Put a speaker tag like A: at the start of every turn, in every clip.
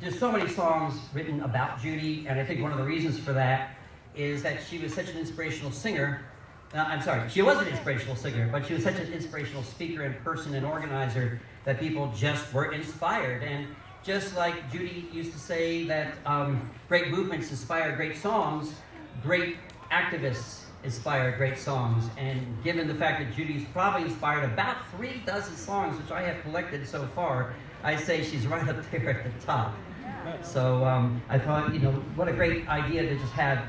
A: There's so many songs written about Judi, and I think one of the reasons for that is that she was such an inspirational singer. I'm sorry, she was an inspirational singer, but she was such an inspirational speaker and person and organizer that people just were inspired. And just like Judi used to say that great movements inspire great songs, great activists inspire great songs. And given the fact that Judi's probably inspired about 36 songs, which I have collected so far, I say she's right up there at the top. So I thought, you know, what a great idea to just have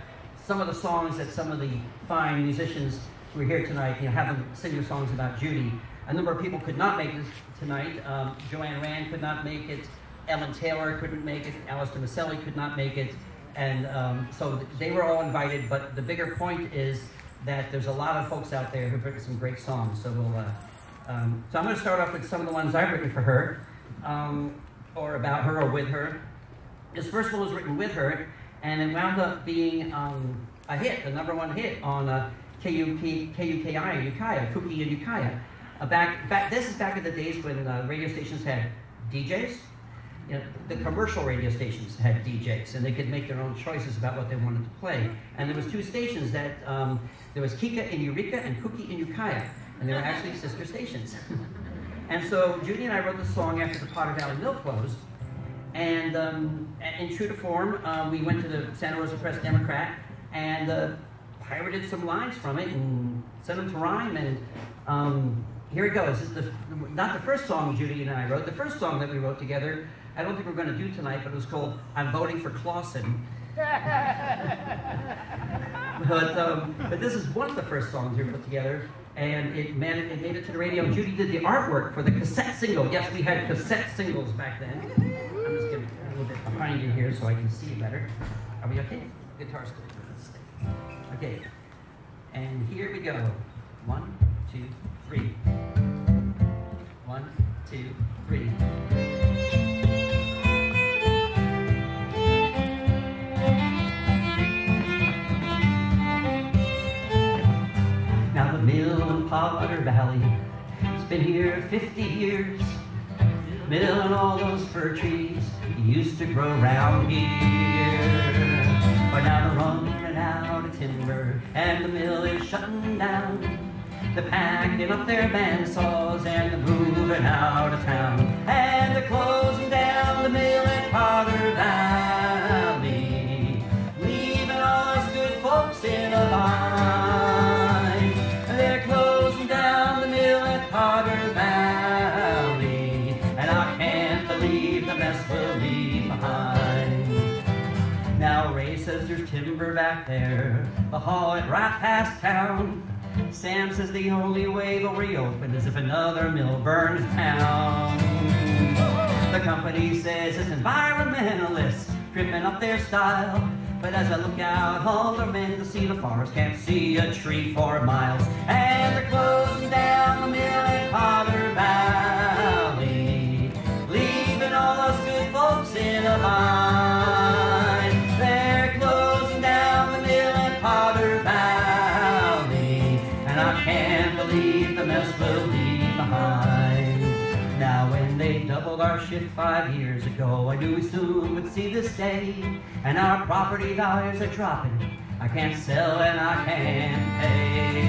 A: some of the songs that some of the fine musicians who are here tonight, you know, have them sing their songs about Judi. A number of people could not make this tonight. Joanne Rand could not make it. Ellen Taylor couldn't make it. Alistair Maselli could not make it. And so they were all invited, but the bigger point is that there's a lot of folks out there who've written some great songs. So we'll, so I'm going to start off with some of the ones I've written for her, or about her or with her. This first one was written with her, and it wound up being a hit, the #1 hit on KUKI in Ukiah, Kuki in Ukiah. This is back in the days when radio stations had DJs. You know, the commercial radio stations had DJs, and they could make their own choices about what they wanted to play. And there was 2 stations that, there was Kika in Eureka and Kuki in Ukiah, and they were actually sister stations. And so Judi and I wrote the song after the Potter Valley Mill closed, and in true to form, we went to the Santa Rosa Press Democrat and pirated some lines from it and sent them to rhyme, and here it goes. This is not the first song Judi and I wrote. The first song that we wrote together, I don't think we're going to do tonight, but it was called I'm Voting for Clausen. But this is one of the first songs we put together, and it made it to the radio. Judi did the artwork for the cassette single. Yes, we had cassette singles back then. I'm just getting a little bit behind you here so I can see better. Are we okay? Guitar's good. Okay. And here we go. 1, 2, 3. 1, 2, 3. Now the mill in Potter Valley, it's been here 50 years. Mill and all those fir trees used to grow round here. But now they're running out of timber, and the mill is shutting down. They're packing up their bandsaws and they're moving out of town. And they're closing down the mill in Potter Valley, leaving all us good folks in a line. They're closing down the mill at Potter Valley, and I can't believe the mess we'll leave behind. Now Ray says there's timber back there, they'll haul it right past town. Sam says the only way they'll reopen is if another mill burns down. The company says it's environmentalists tripping up their style, but as I look out all the Mendocino forest can't see a tree for miles. And they're closing down the mill in Potter Valley, leaving all those good folks in a line. They're closing down the mill in Potter Valley, and I can't believe the mess we'll leave behind. Now when they doubled our shift 5 years ago, I knew we soon would see this day, and our property values are dropping. I can't sell and I can't pay.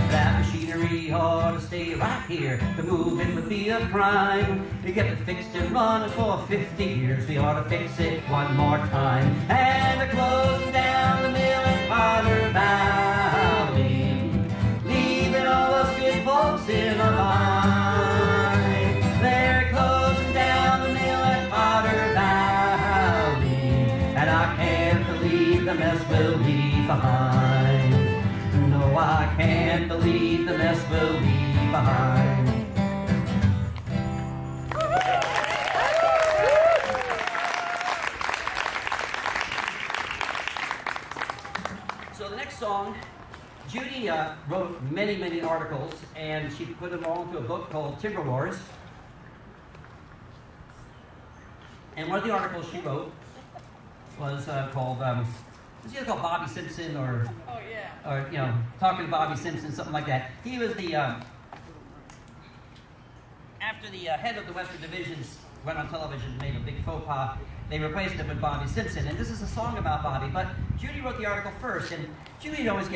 A: That machinery ought to stay right here. To move it would be a crime. We kept it fixed and running for 50 years. We ought to fix it one more time. And they're closing down the mill in Potter Valley, leaving all those good folks in a line. They're closing down the mill at Potter Valley, and I can't believe the mess we'll leave behind. No, I can't believe the mess we'll leave behind. So the next song, Judi wrote many, many articles, and she put them all into a book called Timber Wars. And one of the articles she wrote was called, it was either called Bobby Simpson or, or, you know, Talking to Bobby Simpson, something like that. He was the, after after the head of the Western Divisions went on television and made a big faux pas, they replaced him with Bobby Simpson. And this is a song about Bobby, but Judi wrote the article first, and Judi always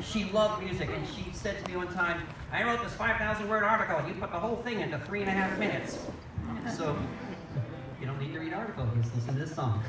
A: she loved music, and she said to me one time, I wrote this 5,000-word article, and you put the whole thing into 3.5 minutes. So, you don't need to read articles, just listen to this song.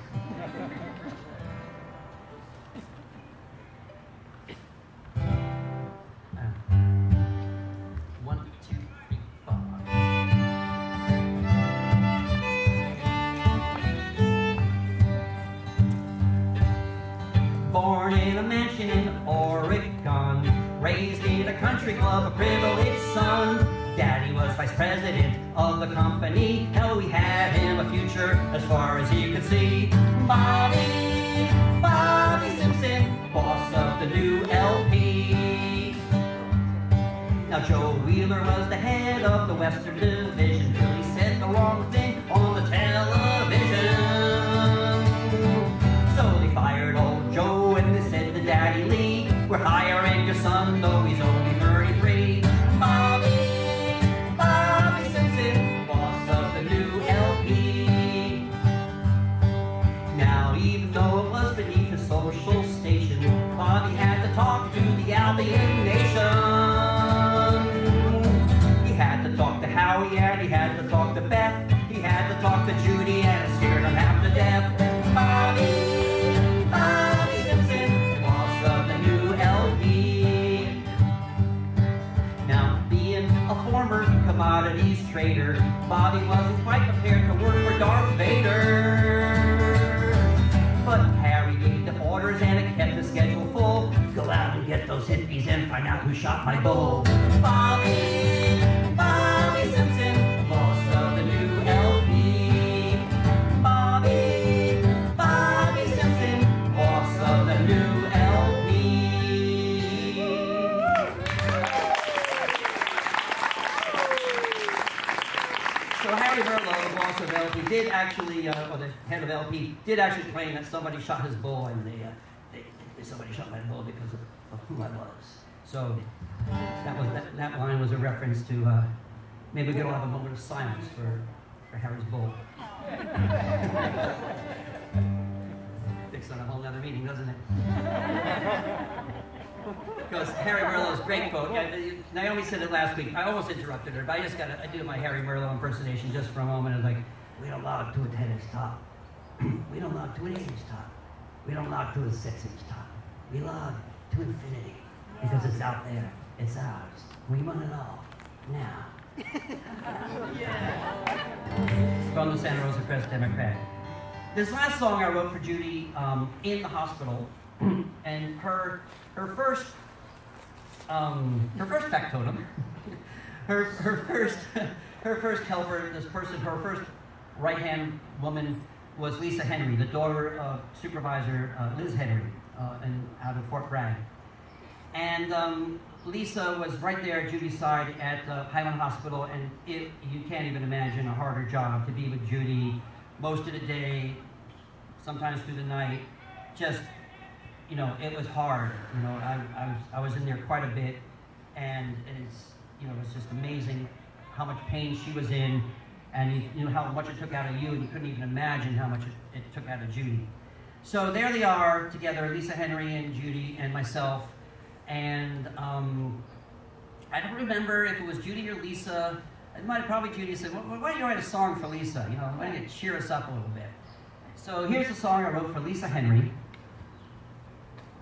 A: Born in a mansion in Oregon, raised in a country club, a privileged son. Daddy was vice president of the company. Hell, we had him a future as far as he could see. Bobby Simpson, boss of the new LP. Now Joe Wheeler was the head of the Western Division till he said the wrong thing on the television. So they fired old Joe and they said to Daddy Lee, we're hiring your son though he's only 33. Bobby Simpson, boss of the new LP. Now even though it was beneath his social station, Bobby had to talk to the Albion Nation. He had to talk to Howie and he had to talk to Beth. He had to talk to Judi and it scared him half to death. Bobby Simpson, boss of the new LP. Now, being a former commodities trader, Bobby wasn't quite prepared to work for Darth Vader. But Harry gave the orders and it kept the schedule full. Go out and get those hippies and find out who shot my bull. Bobby Simpson, boss of the new LP. Bobby Simpson, boss of the new LP. So Harry Burlow, the boss of LP, did actually, or the head of LP, did actually claim that somebody shot his bull, and somebody shot my bull because of who I was. So that line was a reference to maybe we could all have a moment of silence for Harry's bull. Takes on a whole other meaning, doesn't it? Because Harry Merlot's great quote. Naomi said it last week. I almost interrupted her, but I do my Harry Merlot impersonation just for a moment. It's like, we don't log to a 10-inch top. We don't log to an 8-inch top. We don't log to a 6-inch top. We log to infinity because it's out there. It's ours. We want it all now. From the Santa Rosa Press Democrat. This last song I wrote for Judi in the hospital, and her first factotum, her first helper, this person, her first right-hand woman was Lisa Henry, the daughter of Supervisor Liz Henry, out of Fort Bragg. And Lisa was right there at Judi's side at Highland Hospital, and you can't even imagine a harder job to be with Judi most of the day, sometimes through the night. Just, it was hard. I was in there quite a bit, and it's just amazing how much pain she was in, and how much it took out of you, and you couldn't even imagine how much it took out of Judi. So there they are together, Lisa Henry and Judi and myself. And I don't remember if it was Judi or Lisa. It might have probably Judi said, well, why don't you write a song for Lisa? Why don't you cheer us up a little bit? So here's the song I wrote for Lisa Henry.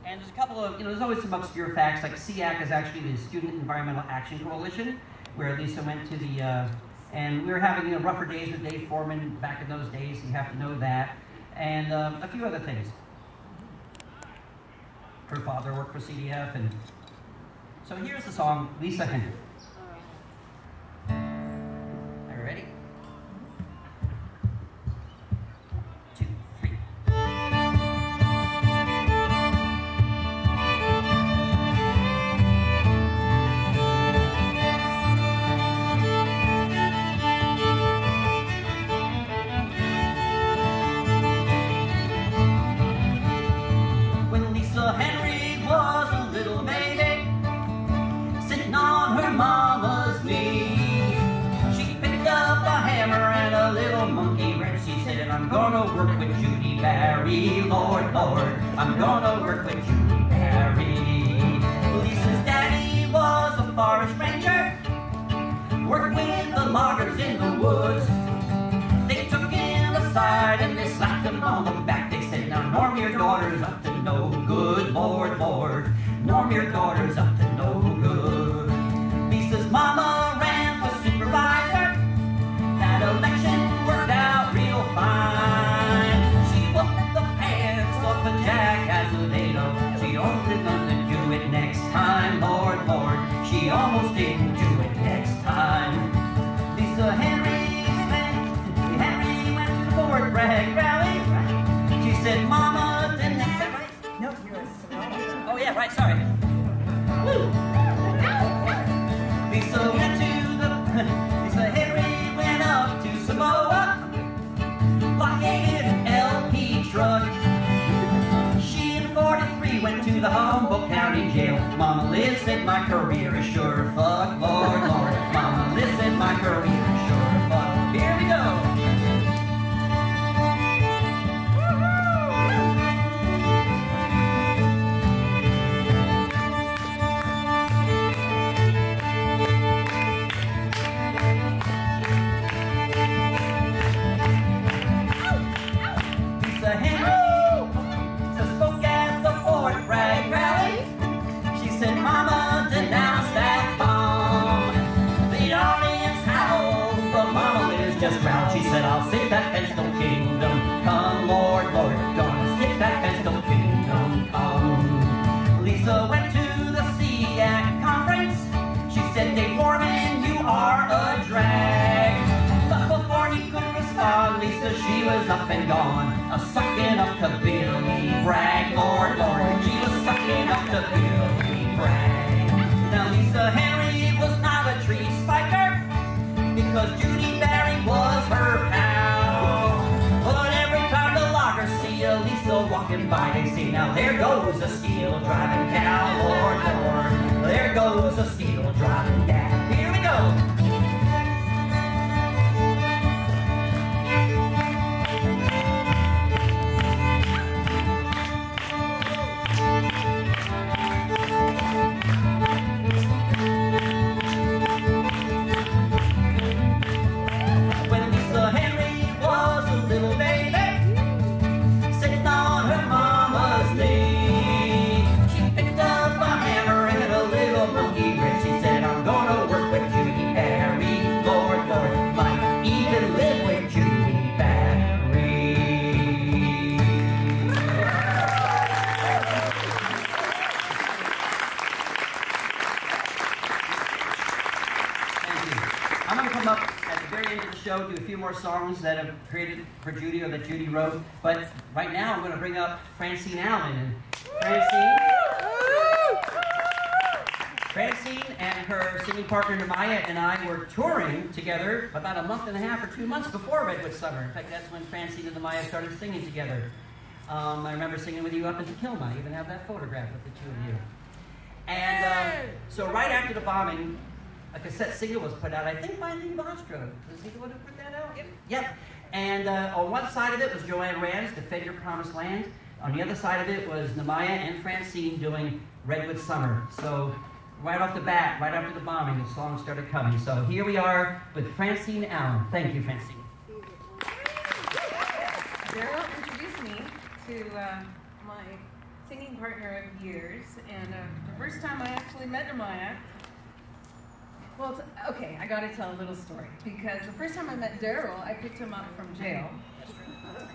A: And there's a couple of, there's always some obscure facts, like SEAC is actually the Student Environmental Action Coalition, where Lisa went to and we were having rougher days with Dave Foreman back in those days, so you have to know that. And a few other things. Her father worked for CDF, and so here's the song, Lisa Henry. Are you ready? 2, 3. When Lisa Henry was a little baby, sitting on her mom Judi Bari, Lord, Lord, I'm gonna work with Judi Bari. Lisa's daddy was a forest ranger, worked with the loggers in the woods. They took him aside and they slapped him on the back. They said, now Norm, your daughter's up to no good, Lord, Lord. Norm, your daughter's up to no good. Lisa's mama ran for supervisor. That election worked out real fine. She whooped the pants off of Jack Azevedo. She only gonna do it next time, Lord, Lord. She almost didn't do it next time. Lisa Henry went to the Fort Bragg rally. She said, Mama, didn't they say right? No, you're a oh yeah, right, sorry. Woo. Lisa Henry went up to Samoa, blockaded an LP truck. She in 43 went to the Humboldt County Jail. Mama Liz said my career is sure fuck, Lord, Lord. Mama Liz said my career is sure fuck. Here we go. She said, I'll save that Penstone Kingdom come, Lord, Lord, gonna save that Penstone Kingdom come. Lisa went to the SEAC conference. She said, Dave Foreman, you are a drag. But before he could respond, Lisa, she was up and gone, sucking up to Billy Bragg, Lord, Lord. She was sucking up to Billy Bragg. Now Lisa Henry was not a tree spiker, because Judi Bari was her pal. But every time the loggers see a Lisa walking by, they say, now there goes a steel-driving cow, Lord, Lord. There goes a steel-driving cow. Here we go. Do a few more songs that have created for Judi or that Judi wrote, but right now I'm going to bring up Francine Allen. And Francine and her singing partner Namaya and I were touring together about a month and a half or 2 months before Redwood Summer. In fact, that's when Francine and Namaya started singing together. I remember singing with you up in Kilma. I even have that photograph with the two of you. And so right after the bombing, a cassette single was put out, I think by Lee Bostrom. Was he the one who put that out? Yep. And on one side of it was Joanne Rand's Defend Your Promised Land. On the other side of it was Namaya and Francine doing Redwood Summer. So right off the bat, right after the bombing, the song started coming. So here we are with Francine Allen. Thank you, Francine.
B: Darryl introduced me to my singing partner of years. And the first time I actually met Namaya, well, okay, I gotta tell a little story, because the first time I met Darryl, I picked him up from jail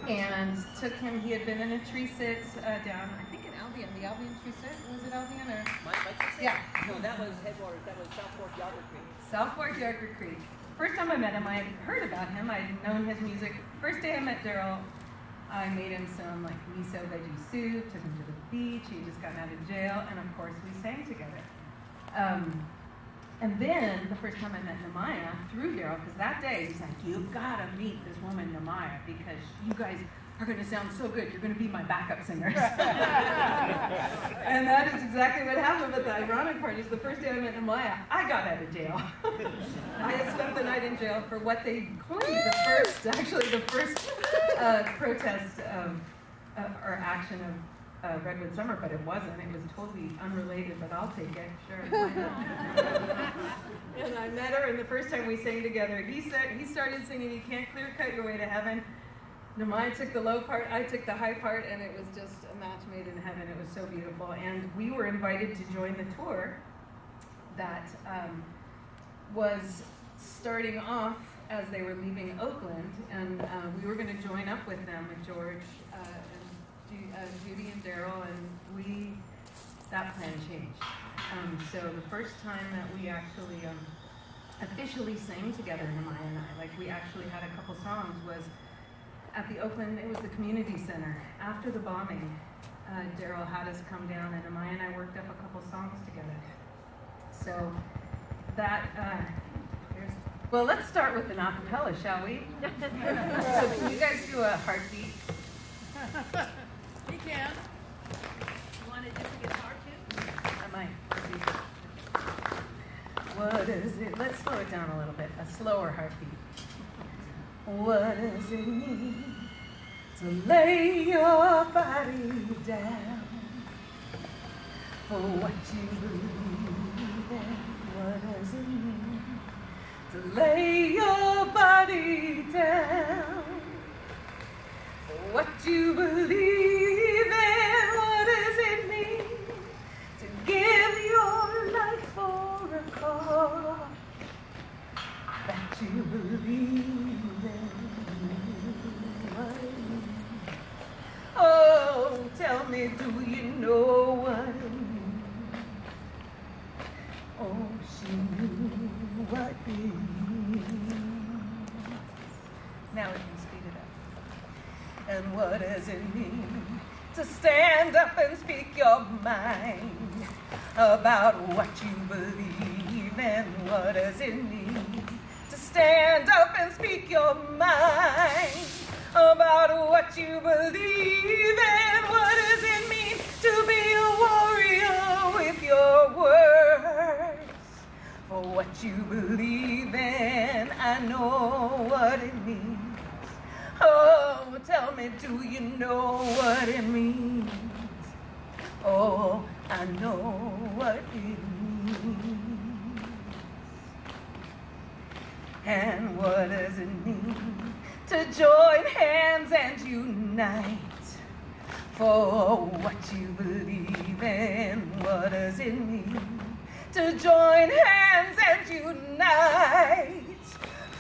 B: and took him, he had been in a tree sit down, I think in Albion, the Albion tree sit, was it Albion or?
A: My tree sit?
B: Yeah.
A: No, that was Headwaters, that was South Fork Yogurt Creek.
B: South Fork Yogurt Creek. First time I met him, I had heard about him, I had known his music. First day I met Darryl, I made him some like miso veggie soup, took him to the beach, he had just gotten out of jail, and of course we sang together. And then, the first time I met Namaya, through Darryl, because that day, he's like, you've got to meet this woman, Namaya, because you guys are going to sound so good. You're going to be my backup singers. And that is exactly what happened. But the ironic part is the first day I met Amaya, I got out of jail. I had spent the night in jail for what they coined the first protest or action of Redwood Summer, but it wasn't. It was totally unrelated, but I'll take it. Sure, why not? And I met her, and the first time we sang together, he started singing, "You Can't Clear Cut Your Way to Heaven." Namai took the low part, I took the high part, and it was just a match made in heaven. It was so beautiful. And we were invited to join the tour that was starting off as they were leaving Oakland, and we were going to join up with them, with George and Judi and Darryl, and that plan changed. So the first time that we actually officially sang together, Namai and I, like we actually had a couple songs, was at the Oakland, it was the community center. After the bombing, Darryl had us come down, and Amaya and I worked up a couple songs together. So that, well, let's start with an a cappella, shall we? So can you guys do a heartbeat?
C: We can. You want to do the guitar too?
B: I might. What is it? Let's slow it down a little bit. A slower heartbeat. What does it mean to lay your body down for what you believe in? What does it mean to lay your body down for what you believe in? What does it mean to give your life for a cause that you believe in? Oh, tell me, do you know what it means? Oh, she knew what it means. Now we can speed it up. And what does it mean to stand up and speak your mind about what you believe in? What does it mean to stand up and speak your mind about what you believe in? What does it mean to be a warrior with your words? For what you believe in, I know what it means. Oh, tell me, do you know what it means? Oh, I know what it means. And what does it mean to join hands and unite for what you believe in? What does it mean to join hands and unite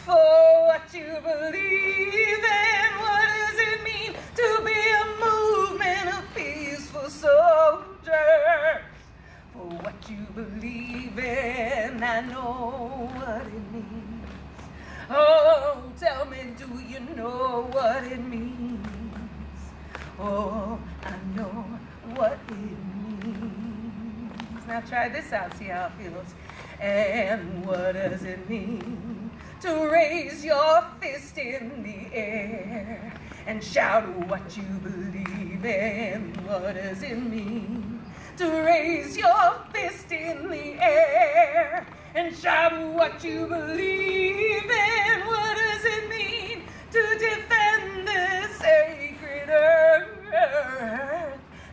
B: for what you believe in? What does it mean to be a movement of peaceful soldiers for what you believe in? I know what it means. Oh, tell me, do you know what it means? Oh, I know what it means. Now try this out, see how it feels. And what does it mean to raise your fist in the air and shout what you believe in? What does it mean to raise your fist in the air and shout what you believe in? What does it mean to defend this sacred earth?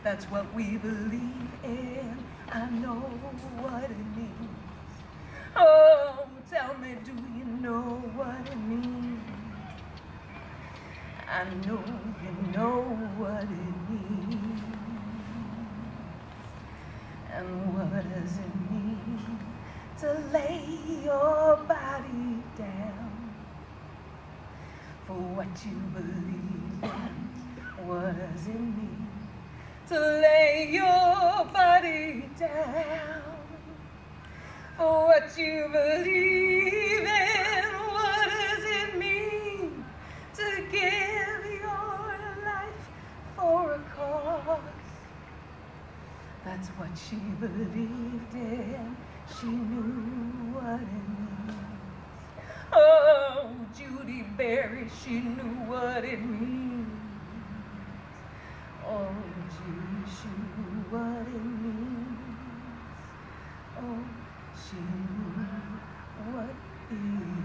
B: That's what we believe in. I know what it means. Oh, tell me, do you know what it means? I know you know what it means. And what does it mean to lay your body down for what you believe in? What does it mean to lay your body down for what you believe in? What does it mean to give your life for a cause? That's what she believed in. She knew what it means. Oh, Judi Bari, she knew what it means. Judy, she knew what it means. Oh, she knew what it means.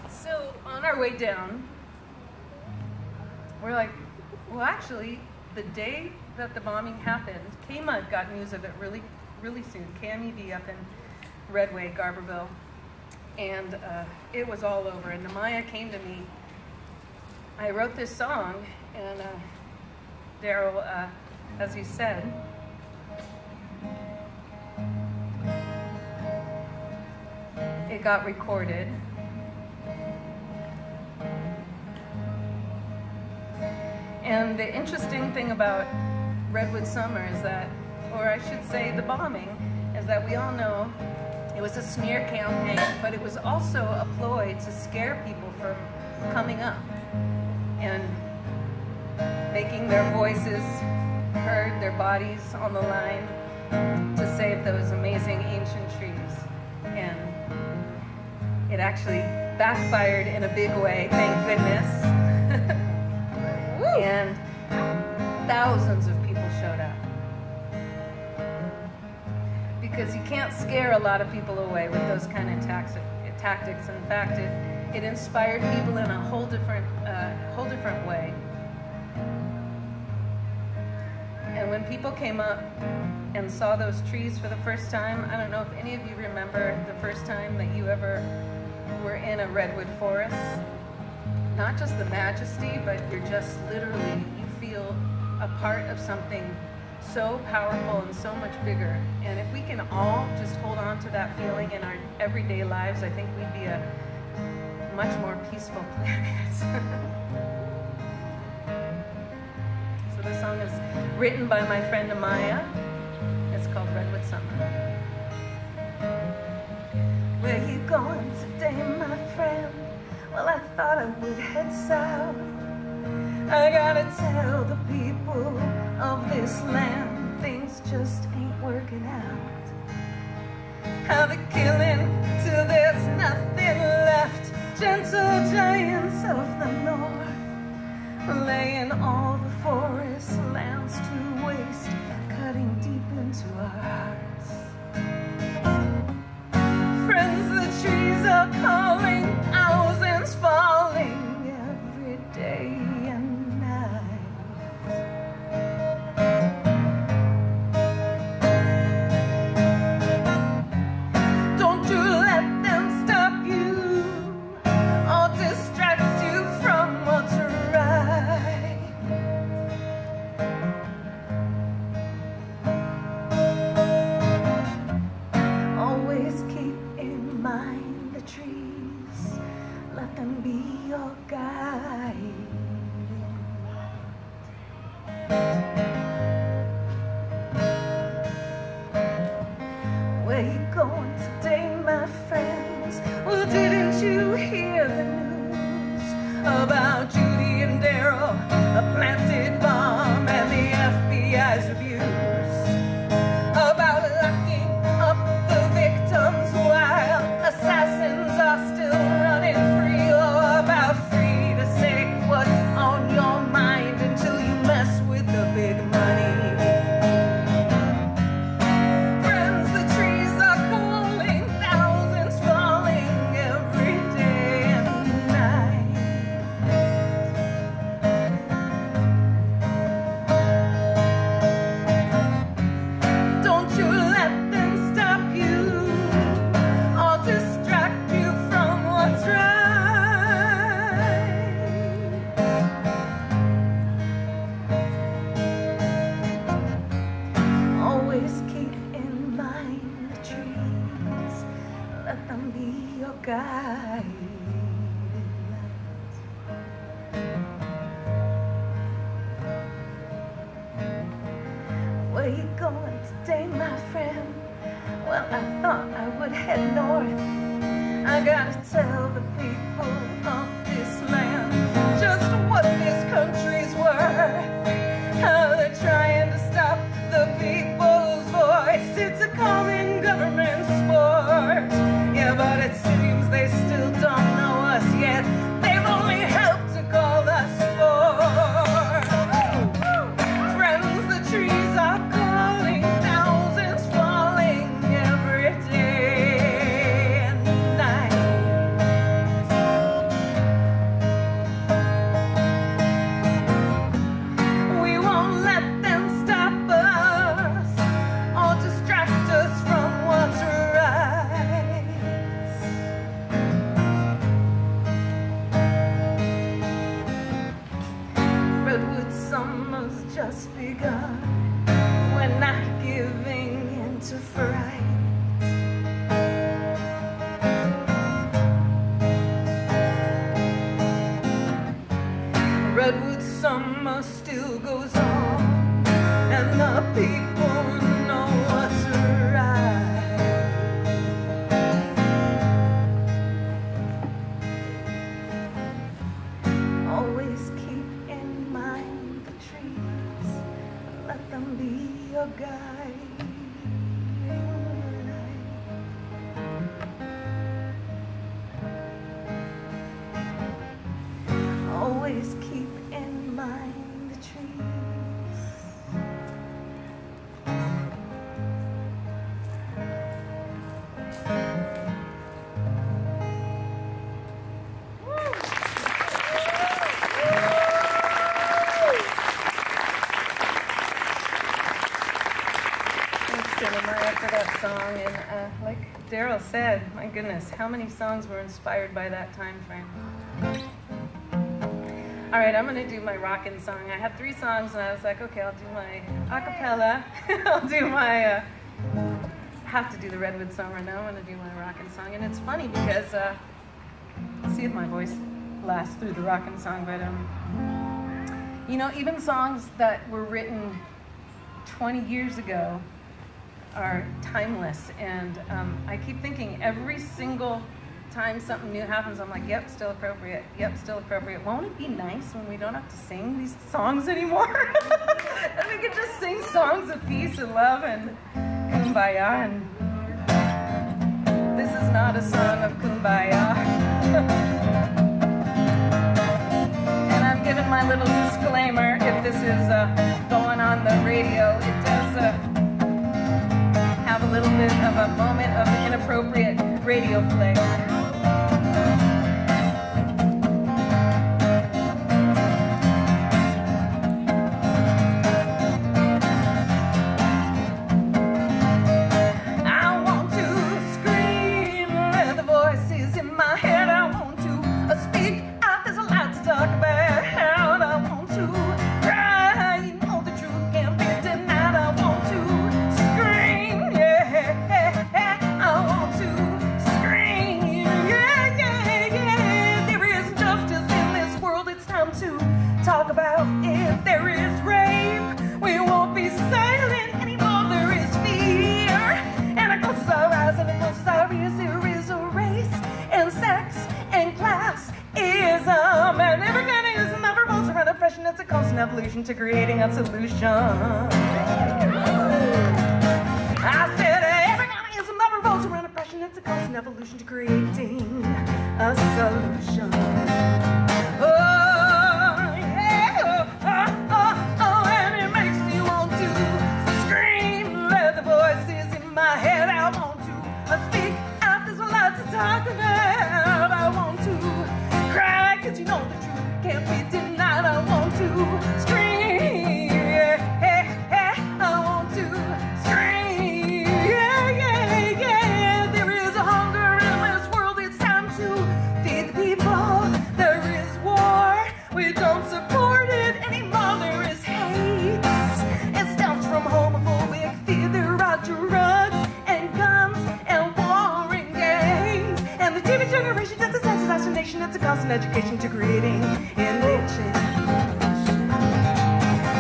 B: So on our way down, we're like, well, actually, the day that the bombing happened, Kmart got news of it really soon. KMEV up in Redway, Garberville, and it was all over. And Namaya came to me. I wrote this song, and Darryl, as he said, it got recorded. And the interesting thing about Redwood Summer is that, or I should say the bombing, is that we all know it was a smear campaign, but it was also a ploy to scare people from coming up and making their voices heard, their bodies on the line to save those amazing ancient trees. And it actually backfired in a big way, thank goodness. And thousands of people showed up. Because you can't scare a lot of people away with those kind of tactics. In fact, it inspired people in a whole different way. And when people came up and saw those trees for the first time, I don't know if any of you remember the first time that you ever were in a redwood forest. Not just the majesty, but you're just literally, you feel a part of something so powerful and so much bigger. And if we can all just hold on to that feeling in our everyday lives, I think we'd be a much more peaceful planet. So this song is written by my friend Amaya. It's called Redwood Summer. Where you going today, my friend? Well, I thought I would head south. I gotta tell the people of this land things just ain't working out. How they're killing till there's nothing left. Gentle giants of the north, laying all the forest lands to waste, cutting deep into our hearts. Friends, the trees are calling, thousands falling every day and night. Don't you let them stop you or distract you from what's right. Always keep in mind the trees, let them be your guide. Where you going today, my friends? Well, didn't you hear the news about Judi and Darryl, a planted bomb and the FBI's abuse? About locking up the victims while assassins are still running free. Oh, about free to say what's on your mind until you mess with the big money. Friends, the trees are calling, thousands falling every day and night. Don't you let them stop you or distract you from what's right. Always keep in mind the trees, let them be your guide. Where you going today, my friend? Well, I thought I would head north. I gotta tell the people of this land just what they summer's just begun. We're not giving in to fright. Redwood Summer still goes on, and the people know what's right. Always keep in mind the trees, let them be your guide. Always keep in mind the trees. Thanks, Jeremiah, for that song. And like Darryl said, my goodness, how many songs were inspired by that time frame? All right, I'm gonna do my Rockin Song. I had 3 songs, and I was like, okay, I'll do my acapella. I'll do my, have to do the Redwood Summer. Now I'm gonna do my Rockin Song. And it's funny because, see if my voice lasts through the Rockin Song, but, you know, even songs that were written 20 years ago are timeless. And I keep thinking every single time something new happens, I'm like, yep, still appropriate. Yep, still appropriate. Won't it be nice when we don't have to sing these songs anymore? And we can just sing songs of peace and love and kumbaya. And this is not a song of kumbaya. And I'm giving my little disclaimer. If this is going on the radio, it does have a little bit of a moment of inappropriate radio play. Evolution to creating a solution. I said every organism that revolves around oppression, it's a constant evolution to creating a solution. Oh, yeah, oh, and it makes me want to scream, let the voices in my head, I want to speak out, there's a lot to talk about, I want to cry, cause you know the truth can't be denied, I want to scream, yeah, I want to scream, yeah, there is a hunger in this world, it's time to feed the people, there is war, we don't support it anymore, there is hate, it stems from homophobic fear, there are drugs and guns and warring gangs, and the TV generation that's a sensitized nation, it's a constant education to creating enriching.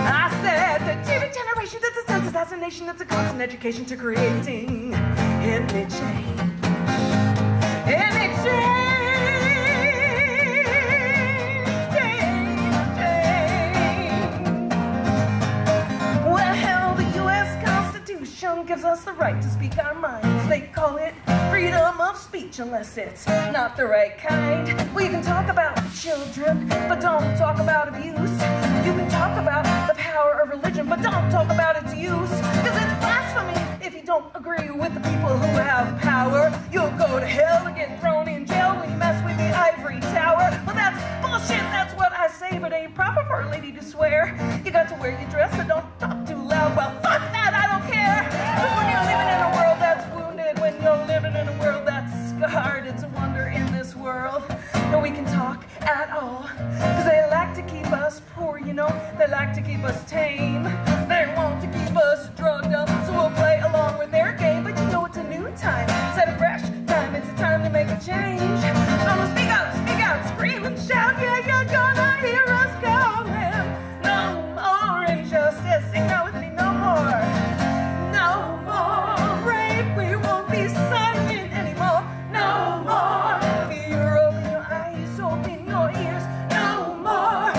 B: I said the TV generation that's a sensitized nation, it's a constant education to creating enriching. Well, the U.S. Constitution gives us the right to speak our minds. They call it freedom of speech unless it's not the right kind. We can talk about children, but don't talk about abuse. You can talk about the power of religion, but don't talk about its use. Because it's blasphemy if you don't agree with the people who have power. You'll go to hell and get thrown in jail when you mess with the ivory tower. Well, that's bullshit, that's what I say, but ain't proper for a lady to swear. You got to wear your dress, so don't talk too loud. Well, fuck that, I don't care. Because when you're living in a world that's wounded, when you're living in a world that's scarred, it's a wonder in this world that we can talk at all. Because they like to keep us poor, you know.
D: They like to keep us tame. They want to keep us drugged up, so we'll play along with their game. But you know it's a new time, set a fresh time. It's a time to make a change. Gonna speak out, scream and shout. Yeah, you're gonna hear us calling. No more injustice. Sing out with me, no more. No more rape. We won't be silent anymore. No more fear. Open your eyes, open your ears. No more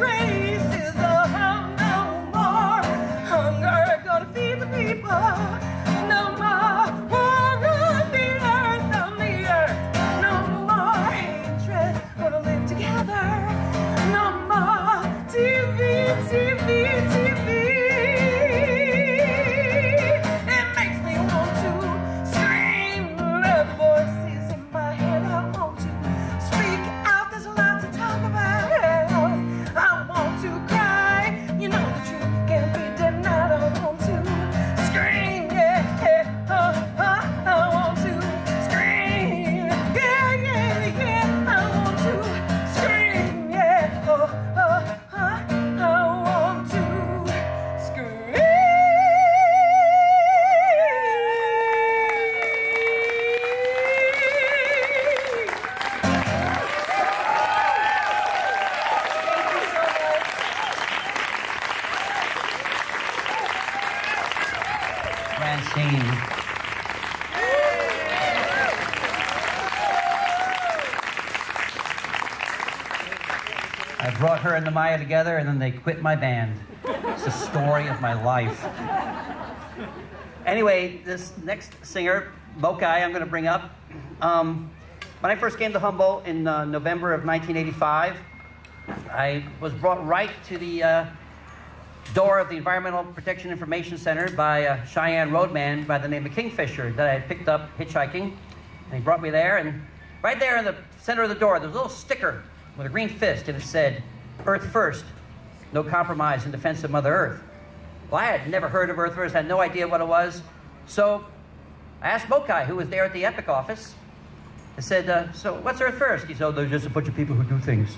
D: racism. No more hunger. Gonna feed the people. No more war on the earth, No more hatred. Gonna live together. No more TV. It makes me want to scream. The voices in my head. I want to speak out. There's a lot to talk about. I want to cry. You know the truth can't be denied. I want to scream. Yeah. I want to scream. Yeah. I want to scream. Yeah. I want to scream.
A: Francine. I brought her and Maya together, and then they quit my band. It's the story of my life. Anyway, this next singer, Mokai, I'm going to bring up. When I first came to Humboldt in November of 1985, I was brought right to the door of the Environmental Protection Information Center by a Cheyenne roadman by the name of Kingfisher that I had picked up hitchhiking. And he brought me there, and right there in the center of the door, there was a little sticker with a green fist, and it said, "Earth First, no compromise in defense of Mother Earth." Well, I had never heard of Earth First, had no idea what it was. So I asked Mokai, who was there at the Epic office. I said, so what's Earth First? He said, "Oh, there's just a bunch of people who do things."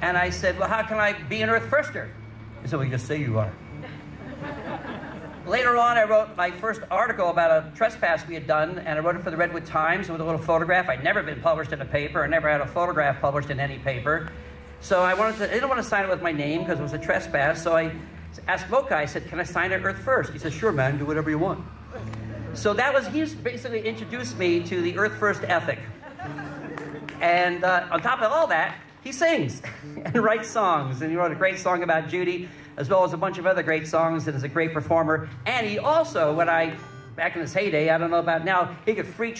A: And I said, well, how can I be an Earth Firster? He said, well, you just say you are. Later on, I wrote my first article about a trespass we had done, and I wrote it for the Redwood Times with a little photograph. I'd never been published in a paper. I never had a photograph published in any paper. So I didn't want to sign it with my name because it was a trespass. So I asked Mokai, I said, can I sign it Earth First? He said, sure, man, do whatever you want. So he's basically introduced me to the Earth First ethic. And on top of all that, he sings and writes songs. And he wrote a great song about Judi, as well as a bunch of other great songs, and is a great performer. And he also, back in his heyday, I don't know about now, he could free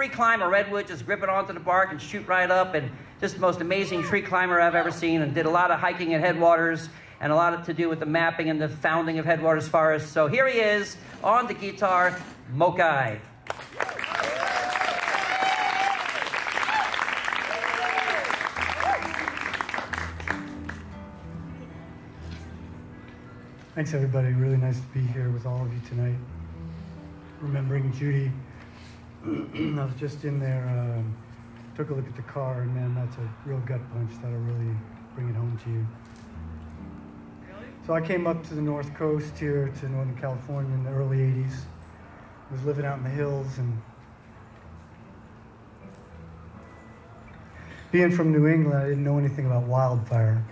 A: climb a redwood, just grip it onto the bark and shoot right up, and just the most amazing tree climber I've ever seen, and did a lot of hiking at headwaters, and a lot to do with the mapping and the founding of Headwaters Forest. So here he is, on the guitar, Mokai.
E: Thanks, everybody. Really nice to be here with all of you tonight. Remembering Judi. I was just in there, took a look at the car, and man, that's a real gut punch. That'll really bring it home to you.
C: Really?
E: So I came up to the North Coast here to Northern California in the early 80s. Was living out in the hills, and being from New England, I didn't know anything about wildfire.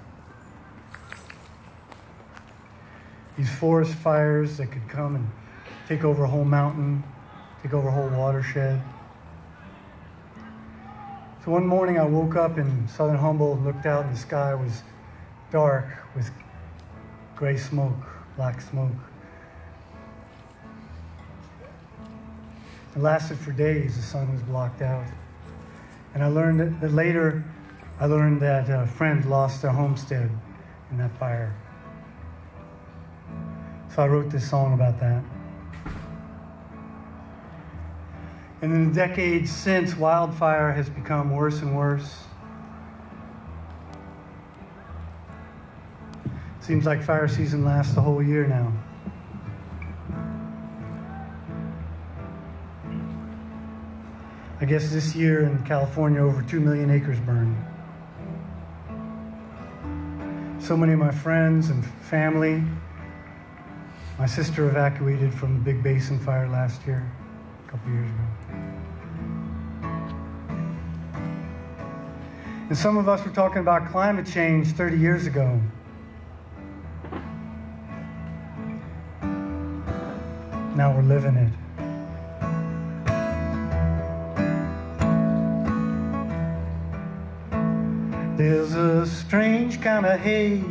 E: These forest fires that could come and take over a whole mountain, take over a whole watershed. So one morning I woke up in southern Humboldt and looked out, and the sky was dark with gray smoke, black smoke. It lasted for days. The sun was blocked out. And I learned that later, a friend lost their homestead in that fire. So I wrote this song about that. And in the decades since, wildfire has become worse and worse. Seems like fire season lasts the whole year now. I guess this year in California, over 2 million acres burned. so many of my friends and family. My sister evacuated from the Big Basin fire last year, a couple years ago. And some of us were talking about climate change 30 years ago. Now we're living it. There's a strange kind of haze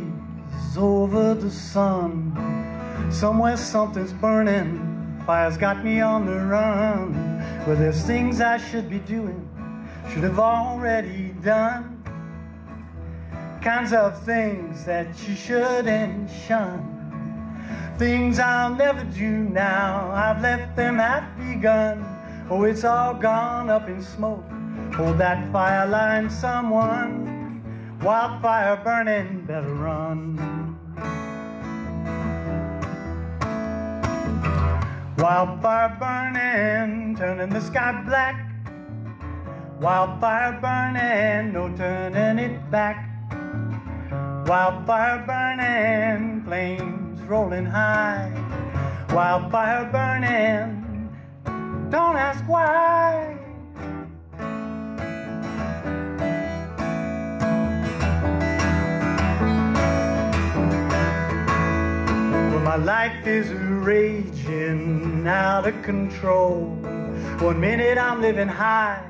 E: over the sun. Somewhere something's burning, fire's got me on the run. Well, there's things I should be doing, should have already done. Kinds of things that you shouldn't shun. Things I'll never do now, I've left them half begun. Oh, it's all gone up in smoke. Hold that fire line, someone. Wildfire burning, better run. Wildfire burning, turning the sky black. Wildfire burning, no turning it back. Wildfire burning, flames rolling high. Wildfire burning, don't ask why. Well, my life is raging out of control. One minute I'm living high,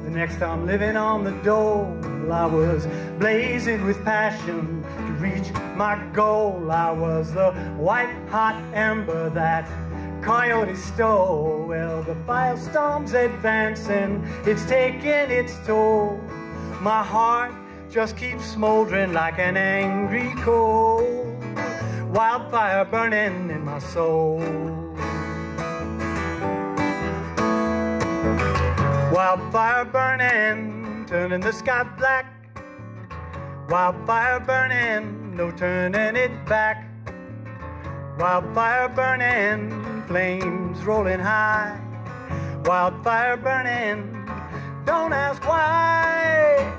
E: the next I'm living on the dole. I was blazing with passion to reach my goal. I was the white hot ember that coyote stole. Well, the firestorm's advancing, it's taking its toll. My heart just keeps smoldering like an angry coal. Wildfire burning in my soul. Wildfire burning, turning the sky black. Wildfire burning, no turning it back. Wildfire burning, flames rolling high. Wildfire burning, don't ask why.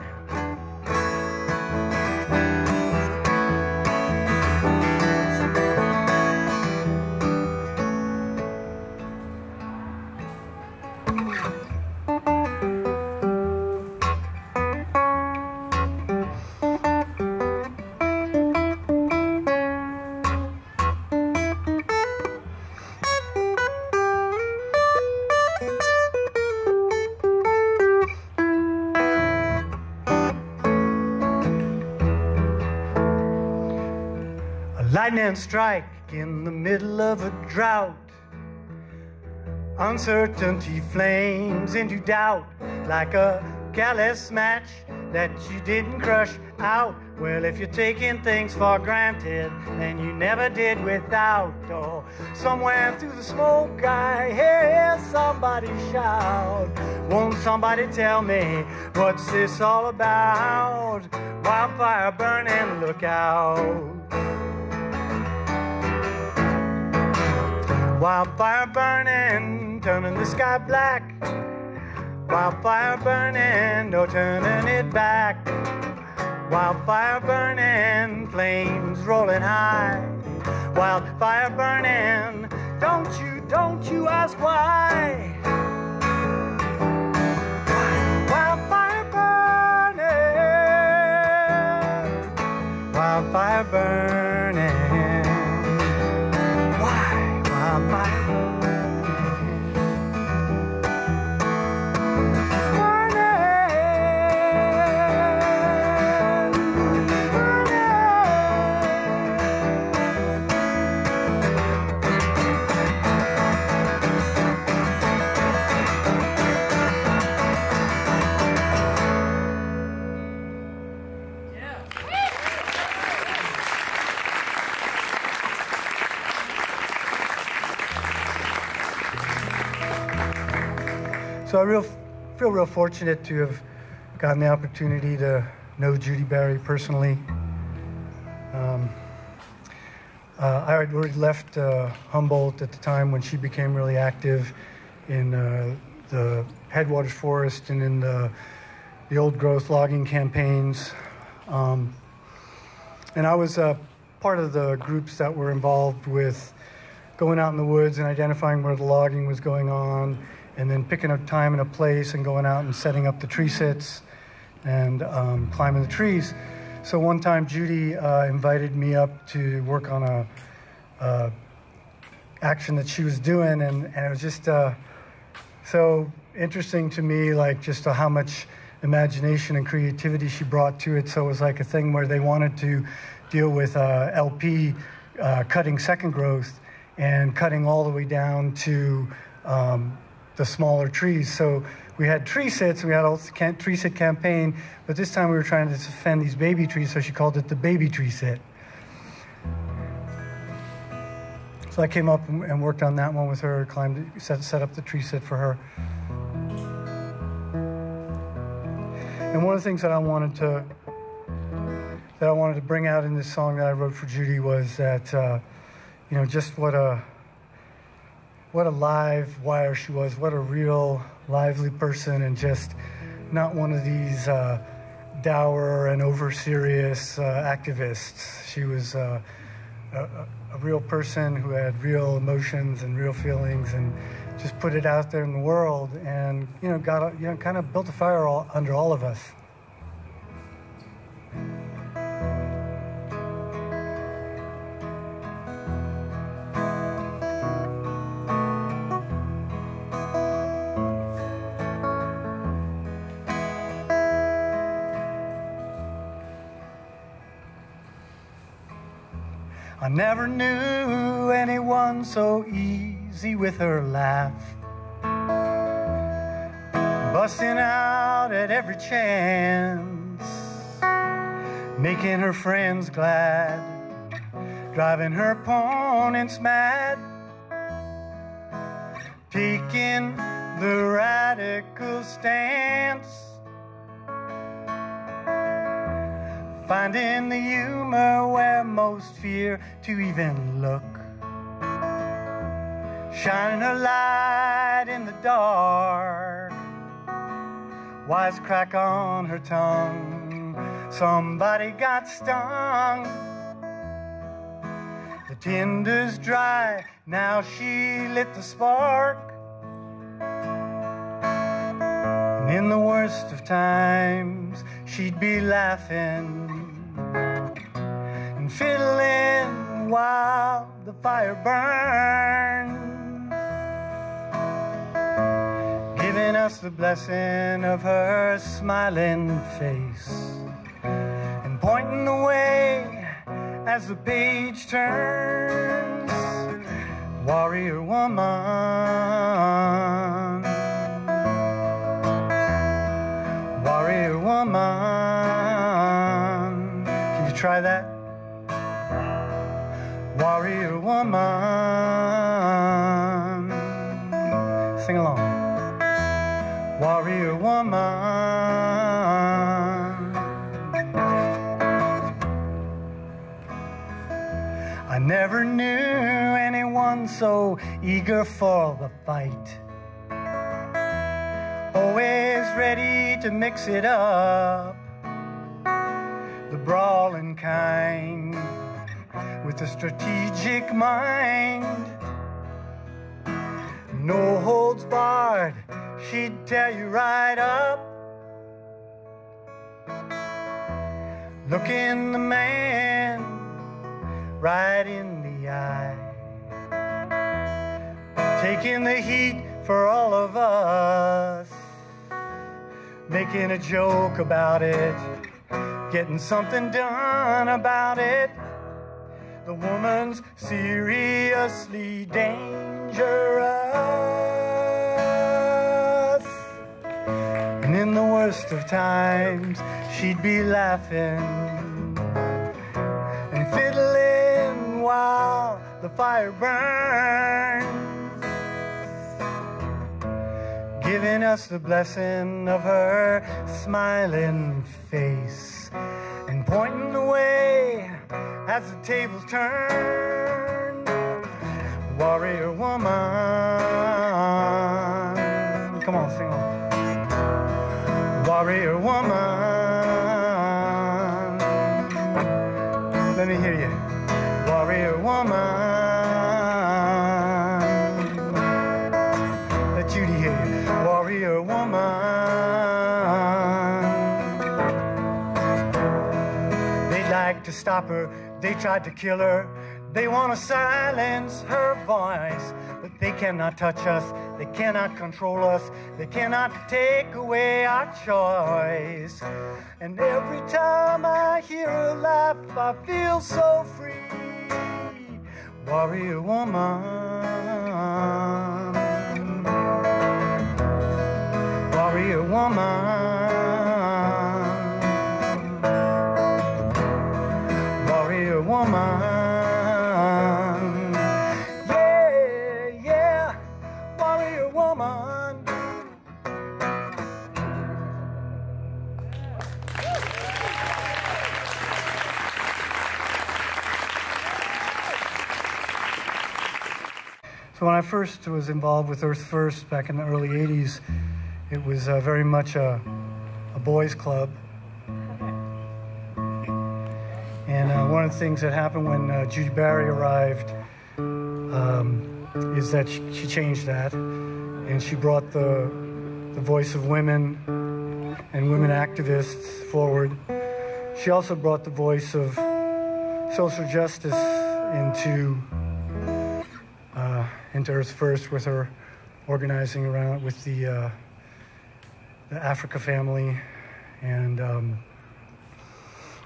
E: Lightning strike in the middle of a drought. Uncertainty flames into doubt like a careless match that you didn't crush out. Well, if you're taking things for granted, then you never did without. Oh, somewhere through the smoke I hear somebody shout. Won't somebody tell me what's this all about? Wildfire burning, look out. Wildfire burning, turning the sky black. Wildfire burning, no turning it back. Wildfire burning, flames rolling high. Wildfire burning, don't you ask why. Wildfire burning, wildfire burning. So I feel real fortunate to have gotten the opportunity to know Judi Bari personally. I had already left Humboldt at the time when she became really active in the Headwaters Forest and in the old growth logging campaigns. And I was part of the groups that were involved with going out in the woods and identifying where the logging was going on, and then picking a time and a place and going out and setting up the tree sits and climbing the trees. So one time Judi invited me up to work on a action that she was doing, and it was just so interesting to me, like just how much imagination and creativity she brought to it. So it was like a thing where they wanted to deal with LP cutting second growth and cutting all the way down to the smaller trees. So we had tree sits, we had a tree sit campaign, but this time we were trying to defend these baby trees, so she called it the baby tree sit. So I came up and worked on that one with her, set up the tree sit for her. And one of the things that I wanted to bring out in this song that I wrote for Judi was that, you know, just what a live wire she was, what a real lively person, and just not one of these dour and over-serious activists. She was a real person who had real emotions and real feelings, and just put it out there in the world, and kind of built a fire under all of us. I never knew anyone so easy with her laugh, busting out at every chance, making her friends glad, driving her opponents mad, taking the radical stance, finding the humor where most fear to even look, shining her light in the dark, wisecrack on her tongue. Somebody got stung, the tinder's dry, now she lit the spark. And in the worst of times, she'd be laughing and fiddling while the fire burns, giving us the blessing of her smiling face, and pointing the way as the page turns. Warrior woman, warrior woman. Can you try that? Warrior woman. Sing along. Warrior woman. I never knew anyone so eager for the fight, always ready to mix it up, the brawling kind with a strategic mind. No holds barred, she'd tell you right up, looking the man right in the eye, taking the heat for all of us, making a joke about it, getting something done about it. The woman's seriously dangerous, and in the worst of times, she'd be laughing and fiddling while the fire burns, giving us the blessing of her smiling face, and pointing the way as the tables turn. Warrior woman. Come on, sing along. Warrior woman. let me hear you. Warrior woman. Let Judi hear you. Warrior woman. They'd like to stop her. They tried to kill her. They want to silence her voice. But they cannot touch us. They cannot control us. They cannot take away our choice. And every time I hear her laugh, I feel so free. Warrior woman. Warrior woman. Warrior woman. Yeah, yeah, warrior woman. So when I first was involved with Earth First back in the early 80s, it was very much a boys' club. And one of the things that happened when Judi Bari arrived is that she changed that. And she brought the voice of women and women activists forward. She also brought the voice of social justice into Earth First with her organizing around with the Africa family. And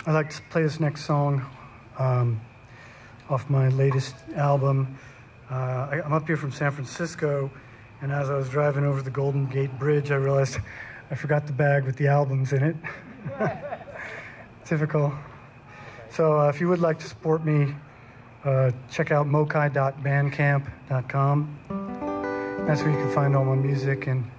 E: I'd like to play this next song off my latest album. I'm up here from San Francisco, and as I was driving over the Golden Gate Bridge, I realized I forgot the bag with the albums in it. Typical. So if you would like to support me, check out mokai.bandcamp.com. That's where you can find all my music. And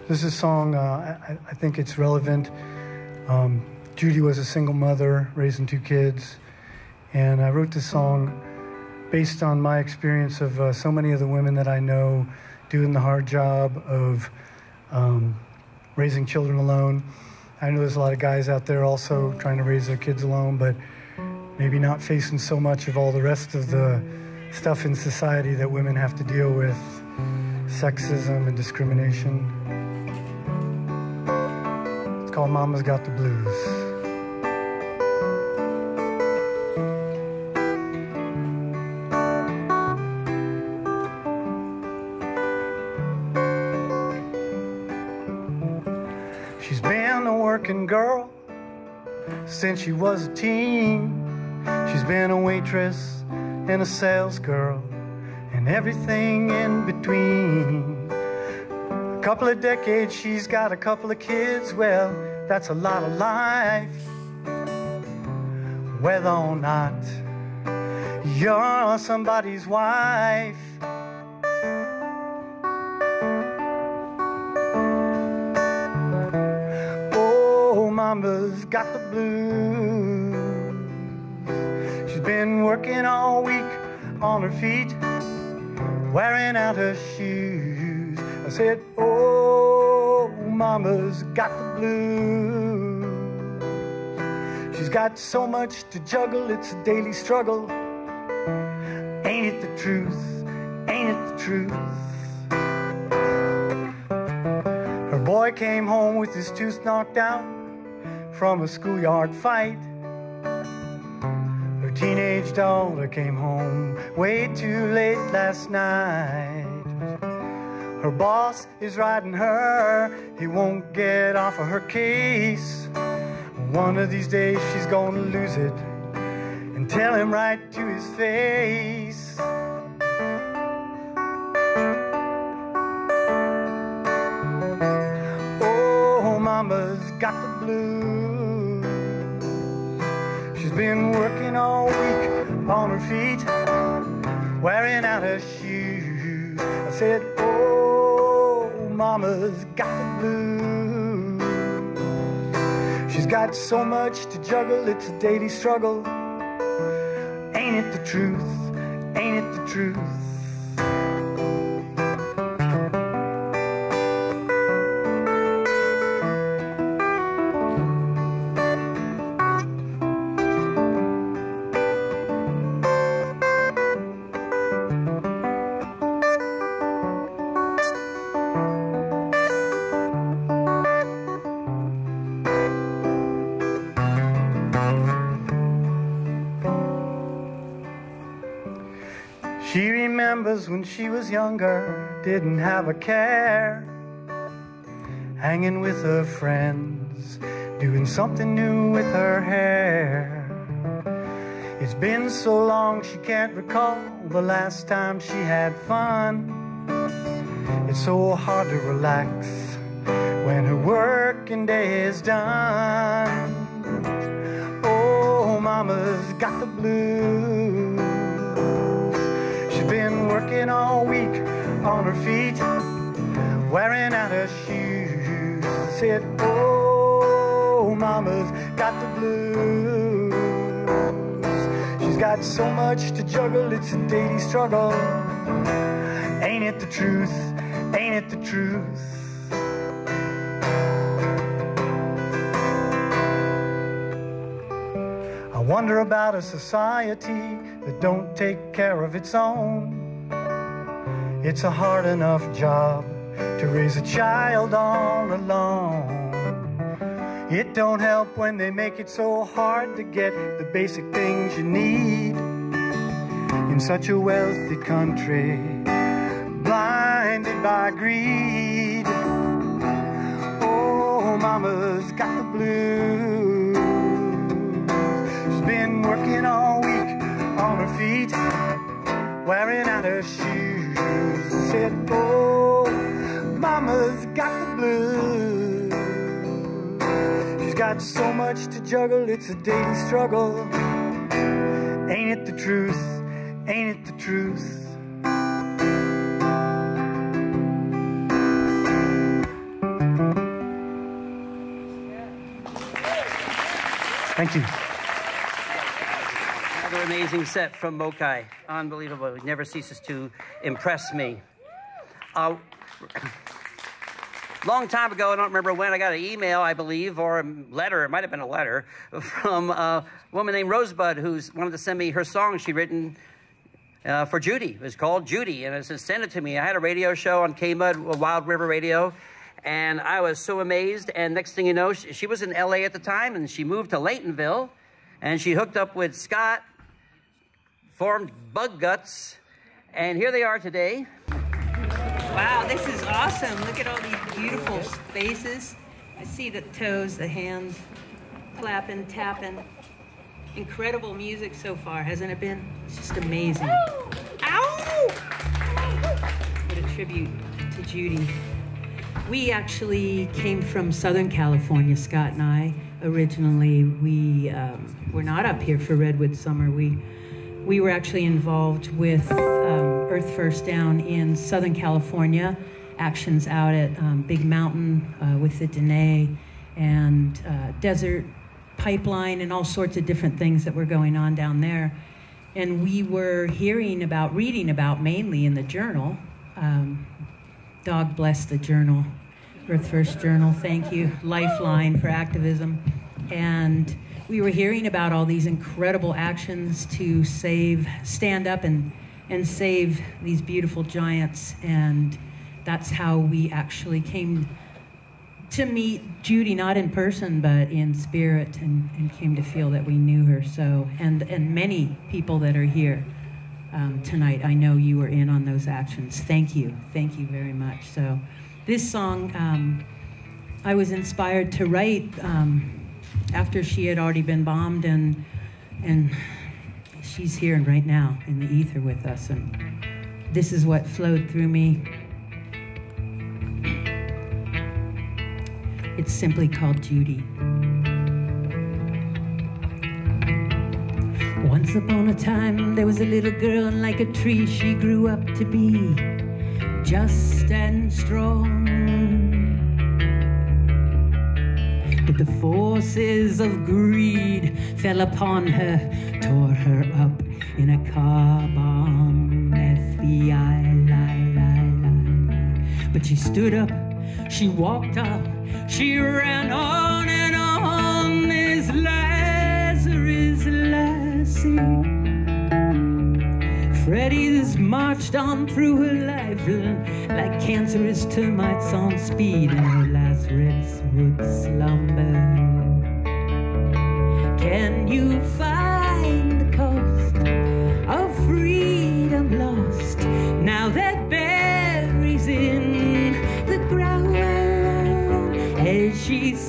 E: this is a song, I think it's relevant. Judi was a single mother, raising 2 kids. And I wrote this song based on my experience of so many of the women that I know doing the hard job of raising children alone. I know there's a lot of guys out there also trying to raise their kids alone, but maybe not facing so much of all the rest of the stuff in society that women have to deal with, sexism and discrimination. It's called Mama's Got the Blues. She's been a working girl since she was a teen. She's been a waitress and a sales girl and everything in between. A couple of decades, she's got a couple of kids. Well, that's a lot of life. Whether or not you're somebody's wife. Mama's got the blues. She's been working all week on her feet, wearing out her shoes. I said, oh, Mama's got the blues. She's got so much to juggle, it's a daily struggle. Ain't it the truth? Ain't it the truth? Her boy came home with his tooth knocked out from a schoolyard fight. Her teenage daughter came home way too late last night. Her boss is riding her, he won't get off of her case. One of these days she's gonna lose it and tell him right to his face. Oh, Mama's got the blues. She's been working all week on her feet, wearing out her shoes. I said, oh, Mama's got the blues. She's got so much to juggle, it's a daily struggle. Ain't it the truth? Ain't it the truth? remembers when she was younger, didn't have a care, hanging with her friends, doing something new with her hair. It's been so long she can't recall the last time she had fun. It's so hard to relax when her working day is done. Oh, mama's got the blues. She's been working all week on her feet, wearing out her shoes. Said, oh, mama's got the blues. She's got so much to juggle, it's a daily struggle. Ain't it the truth? Ain't it the truth? I wonder about a society that don't take care of its own. It's a hard enough job to raise a child all alone. It don't help when they make it so hard to get the basic things you need in such a wealthy country, blinded by greed. Oh, mama's got the blues. She's been working all week on her feet, wearing out her shoes. Said, oh, mama's got the blues. She's got so much to juggle, it's a daily struggle. Ain't it the truth? Ain't it the truth? Thank you.
A: Another amazing set from Mokai. Unbelievable. It never ceases to impress me. Long time ago, I don't remember when, I got an email, I believe, or a letter, it might have been a letter, from a woman named Rosebud, who wanted to send me her song she'd written for Judi. It was called Judi, and it said, send it to me. I had a radio show on K-Mud, Wild River Radio, and I was so amazed. And next thing you know, she was in LA at the time, and she moved to Laytonville, and she hooked up with Scott, formed Bugguts, and here they are today.
F: Wow, this is awesome. Look at all these beautiful faces. I see the toes, the hands, clapping, tapping. Incredible music so far, hasn't it been? It's just amazing. Ow! What a tribute to Judi. We actually came from Southern California, Scott and I. Originally, we were not up here for Redwood Summer. We were actually involved with Earth First down in Southern California, actions out at Big Mountain with the Dene and Desert Pipeline and all sorts of different things that were going on down there. And we were reading about mainly in the journal. Dog bless the journal, Earth First Journal, thank you, Lifeline for activism. And we were hearing about all these incredible actions to stand up and save these beautiful giants. And that's how we actually came to meet Judi, not in person, but in spirit, and came to feel that we knew her. So, and many people that are here tonight, I know you were in on those actions. Thank you very much. So this song, I was inspired to write after she had already been bombed, and she's here right now in the ether with us, and this is what flowed through me. It's simply called Judi. Once upon a time, there was a little girl, and like a tree, she grew up to be just and strong. But the forces of greed fell upon her, tore her up in a car bomb. FBI, lie. But she stood up, she walked up, she ran on and on, this Lazarus lassie. Freddie just marched on through her life like cancerous termites on speed in her last redwood slumber. Can you find the cost of freedom lost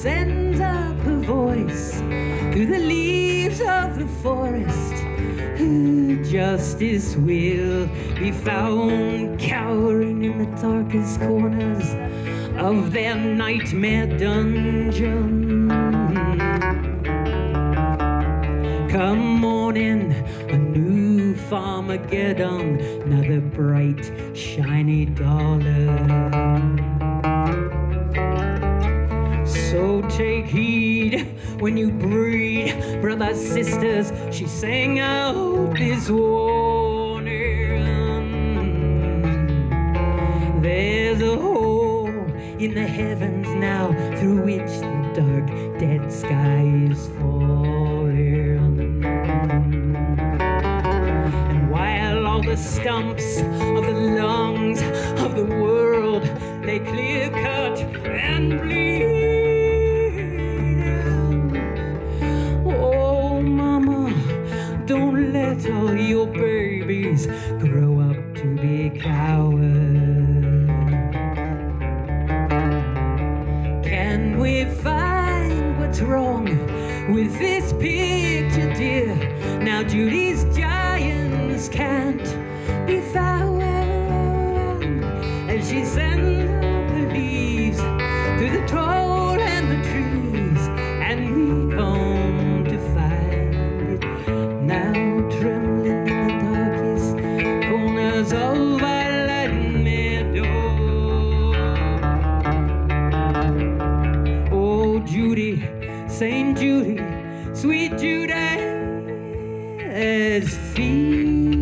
F: sends up her voice through the leaves of the forest. Her justice will be found cowering in the darkest corners of their nightmare dungeon. Come morning, a new Farmageddon, another bright, shiny dollar. So take heed when you breed, brothers, sisters, she sang out this warning. There's a hole in the heavens now through which the dark, dead sky is falling. And while all the stumps of the lungs of the world lay clear-cut and bleeding, oh, mama, don't let all your babies grow up to be cowards. Can we find what's wrong with this picture, dear? Now Judy's giants can't be found as she sends the leaves through the tall and the trees, and we come to find it now trembling in the darkest corners of our lighted meadow. Oh, Judy, Saint Judy, sweet Judy, as thieves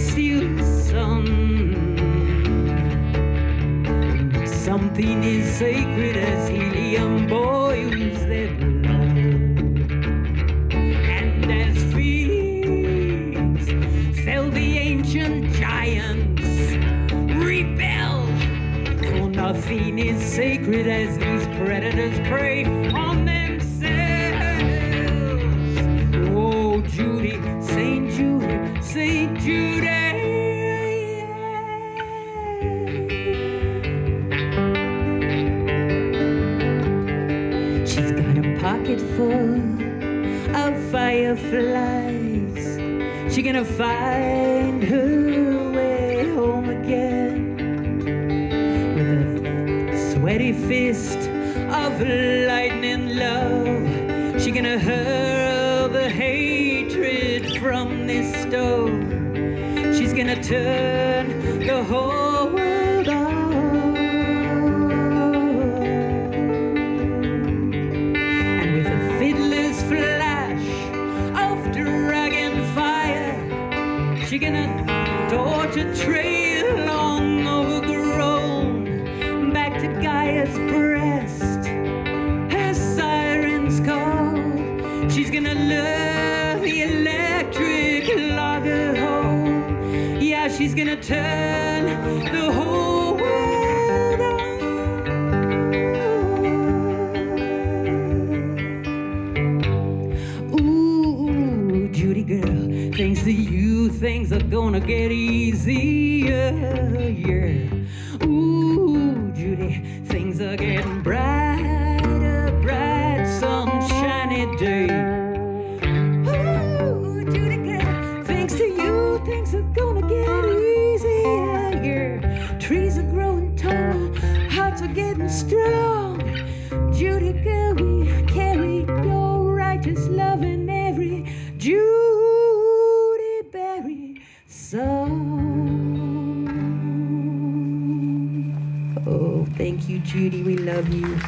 F: steal the sun, something is sacred as helium boils their blood, and as thieves fell the ancient giants, rebel, for nothing is sacred as these predators prey on themselves. Oh, Judy, Saint Judy, Saint Judy. She's got a pocket full of fireflies. She gonna find her way home again with a sweaty fist of lightning love. She gonna hurl the hatred from this stove. She's gonna turn the whole world on. And with a fiddler's flash of dragon fire, she gonna torch a trail long overgrown back to Gaia's breast. Her sirens call. She's gonna love the electric logger home. Yeah, she's gonna turn the whole world on. Ooh, Judy girl, thanks to you, things are gonna get easier, yeah. Ooh, Judy, things are getting brighter, bright, sunshiny day. Ooh, Judy girl, thanks to you, things are gonna get easier, yeah. Trees are growing taller, hearts are getting strong. Judy girl, we carry your righteous love in every Judi Bari song. Oh, thank you, Judy. We love you.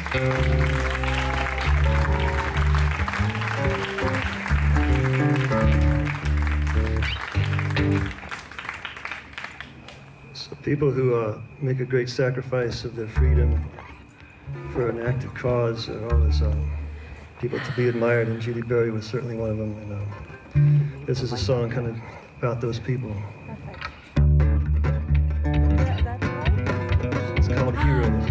G: So people who make a great sacrifice of their freedom for an active cause are always people to be admired, and Judi Bari was certainly one of them. And this is a song kind of about those people. It's called Heroes.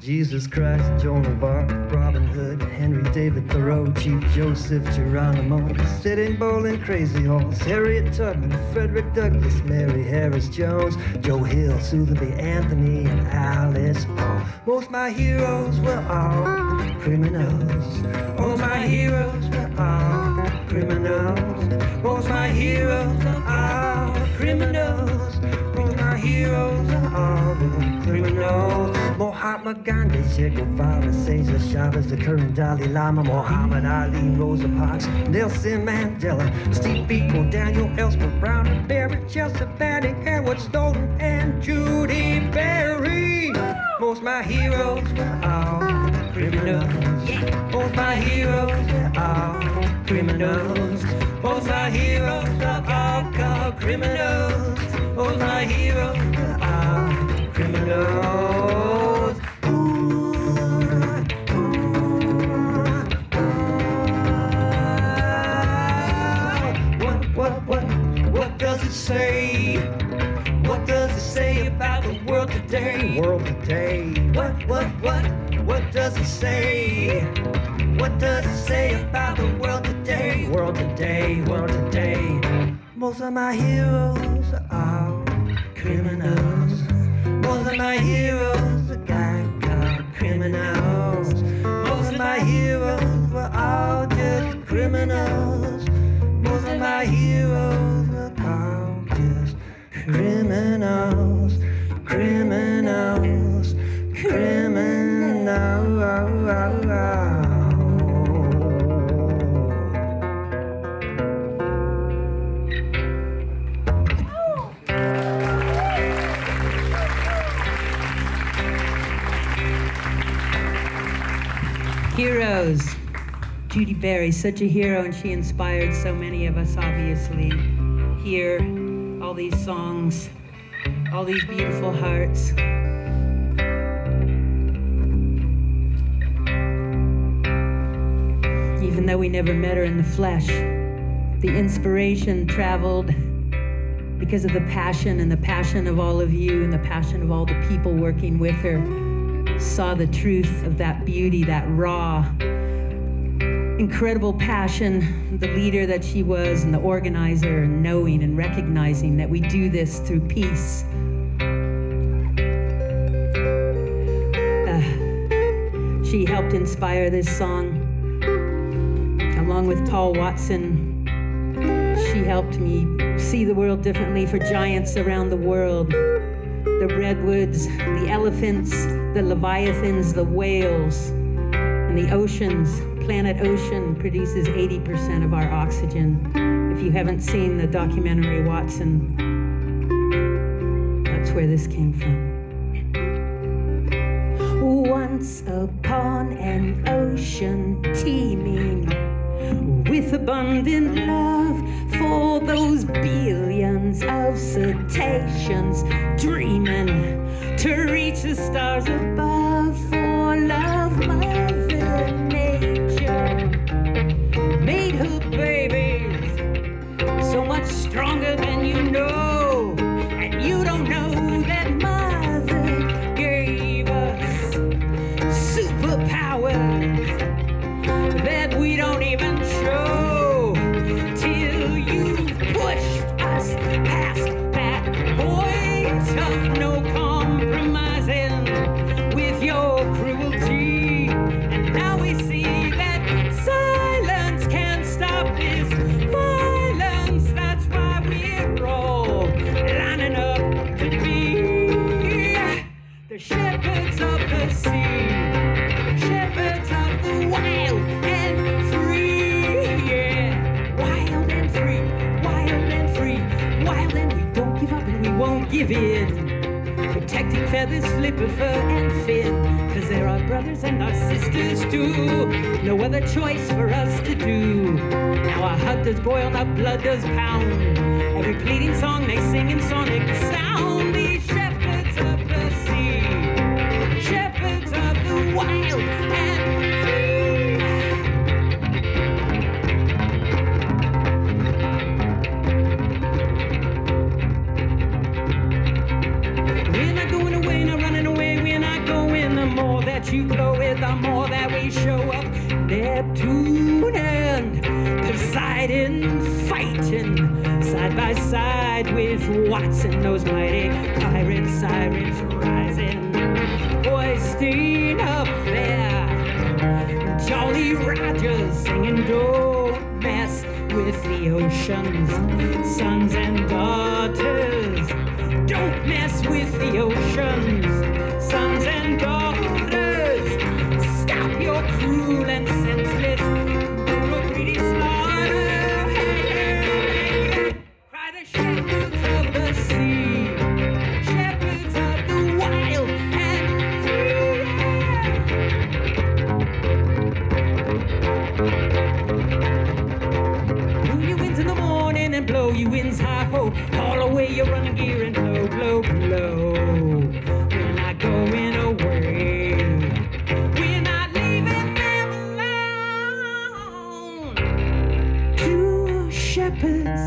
G: Jesus Christ, Joan of Arc, Robin Hood, Henry Henry David Thoreau, Chief Joseph Geronimo, Sitting Bull and Crazy Horse, Harriet Tubman, Frederick Douglass, Mary Harris Jones, Joe Hill, Susan B. Anthony, and Alice Paul. Most my heroes were all criminals. Most my heroes were all criminals. Most my heroes are all criminals. Most my heroes are all criminals. Mahatma Gandhi, Che Guevara, Cesar Chavez, the current Dalai Lama, Muhammad Ali, Rosa Parks, Nelson Mandela, Steve Biko, Daniel Elspeth, Brown and Barrett, Chelsea Fanning, Edward Snowden, and Judi Bari. Most my heroes were all criminals. Most my heroes were all criminals. Most my heroes are all called criminals. Most my heroes are all criminals. What does it say? What does it say about the world today? World today. What does it say? What does it say about the world today? World today, world today. Most of my heroes are all criminals. Most of my heroes are called criminals. Most of my heroes were all just criminals. Most of my heroes were all just criminals. Criminals. Criminals.
F: Heroes. Judi Bari, such a hero, and she inspired so many of us, obviously. Here, all these songs, all these beautiful hearts. Even though we never met her in the flesh, the inspiration traveled because of the passion, and the passion of all of you, and the passion of all the people working with her saw the truth of that beauty, that raw, incredible passion, the leader that she was, and the organizer, and knowing and recognizing that we do this through peace. She helped inspire this song. Along with Paul Watson, she helped me see the world differently for giants around the world. The redwoods, the elephants, the leviathans, the whales, and the oceans. Planet Ocean produces 80% of our oxygen. If you haven't seen the documentary Watson, that's where this came from. Once upon an ocean teeming with abundant love for those billions of cetaceans dreaming to reach the stars above. For love, Mother Nature made her babies so much stronger than you know, and you don't know that Mother gave us superpowers that we don't even show till you've pushed us past that point of no compromising with your cruelty. And now we see that silence can't stop this violence. That's why we're all lining up to be the shepherds of the sea, shepherds of the wild and free, yeah. Wild and free, wild and free, wild, and we don't give up and we won't give in. Protecting feathers, flipper, fur, and fin, 'cause they're our brothers and our sisters too. No other choice for us to do. Now our heart does boil, our blood does pound. Every pleading song they sing in sonic sound. These shepherds of the sea, shepherds of the wild and you glow with, the more that we show up. Neptune and Poseidon fighting side by side with Watson, those mighty pirate sirens rising, hoisting up there. Jolly Rogers singing, don't mess with the oceans, sons and daughters. Don't mess with the oceans, sons and daughters. Stop your cruel and senseless, brutal, greedy slaughter. Cry the shepherds of the sea, shepherds of the wild and free. Blow your winds in the morning and blow your winds high-ho. Haul away your running gear and blow, blow, blow. We're not going away. We're not leaving them alone. Two shepherds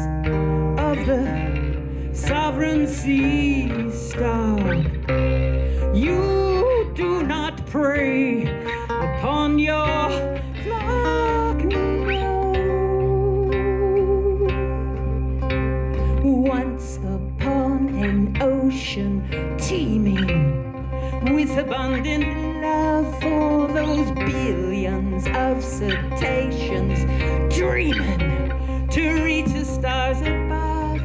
F: of the sovereign sea star, you do not prey upon your flock, no. Once upon an ocean teeming with abundant love for those billions of cetaceans dreaming to reach the stars above.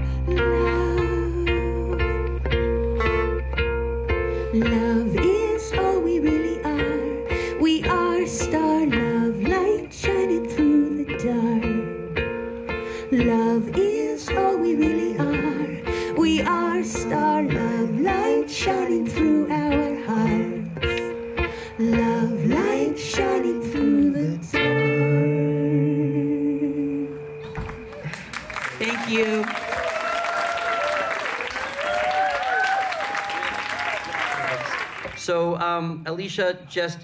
F: Love is all we really are. We are star love, light shining through the dark. Love is all we really are. We are star love, light shining through our hearts. Love, light shining through the dark. Thank you.
A: So Alicia, just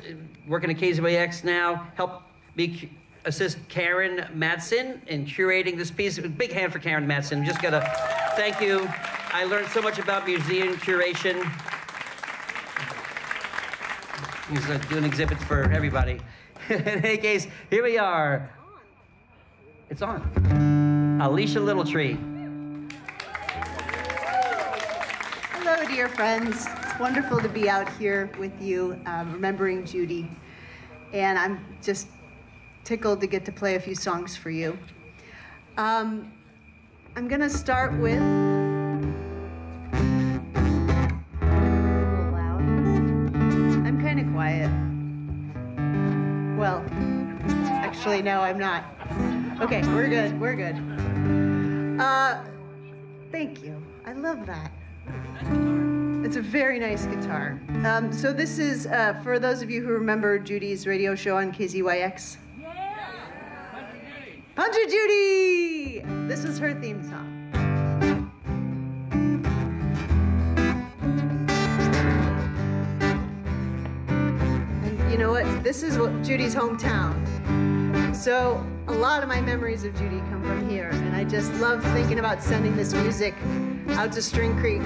A: working at KZYX now, help me assist Karen Madsen in curating this piece. Big hand for Karen Madsen. Just gotta thank you. I learned so much about museum curation. He's doing exhibits for everybody. In any case, here we are. It's on. Alicia Little Tree.
H: Hello, dear friends. It's wonderful to be out here with you, remembering Judi. And I'm just tickled to get to play a few songs for you. I'm gonna start with a little loud. I'm kind of quiet. Well, actually, no, I'm not. Okay, we're good, we're good. Thank you. I love that. It's a very nice guitar. So this is, for those of you who remember Judi's radio show on KZYX. Yeah! Punch it, Judi! This is her theme song. And you know what? This is Judi's hometown. So a lot of my memories of Judi come from here, and I just love thinking about sending this music out to String Creek.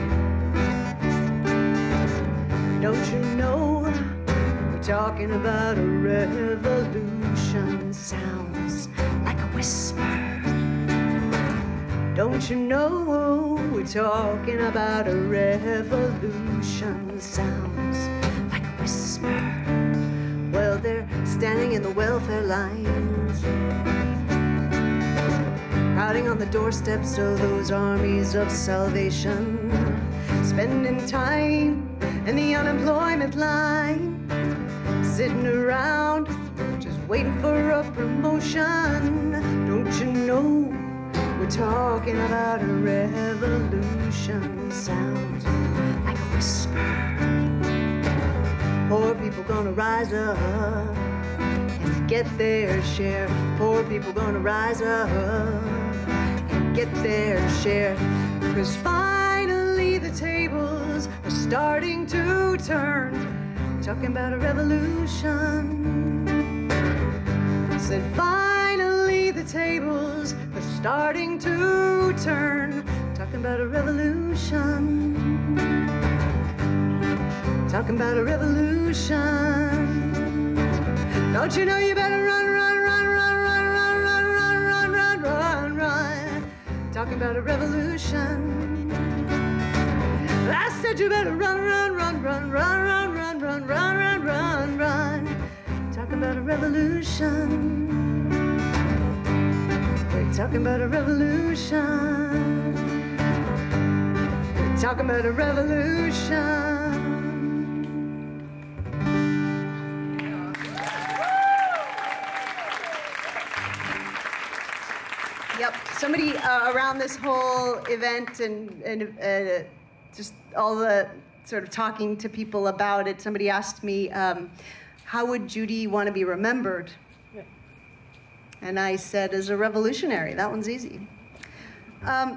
H: Don't you know we're talking about a revolution? Sounds like a whisper. Don't you know we're talking about a revolution? Sounds like a whisper. Well, they're standing in the welfare lines, crowding on the doorsteps of those armies of salvation, spending time in the unemployment line, sitting around just waiting for a promotion. Don't you know we're talking about a revolution? Sounds like a whisper. Poor people gonna rise up and get their share. Poor people gonna rise up and get their share. 'Cause finally the tables are starting to turn. Talking about a revolution. Said finally the tables are starting to turn. Talking about a revolution. Talking about a revolution. Don't you know you better run, run. talking about a revolution. I said you better run, run, run, run, run, run, run, run, run, run, run, run. Talking about a revolution. We're talking about a revolution. We're talking about a revolution. Yep, somebody around this whole event and just all the sort of talking to people about it, somebody asked me, how would Judi want to be remembered? And I said, as a revolutionary. That one's easy.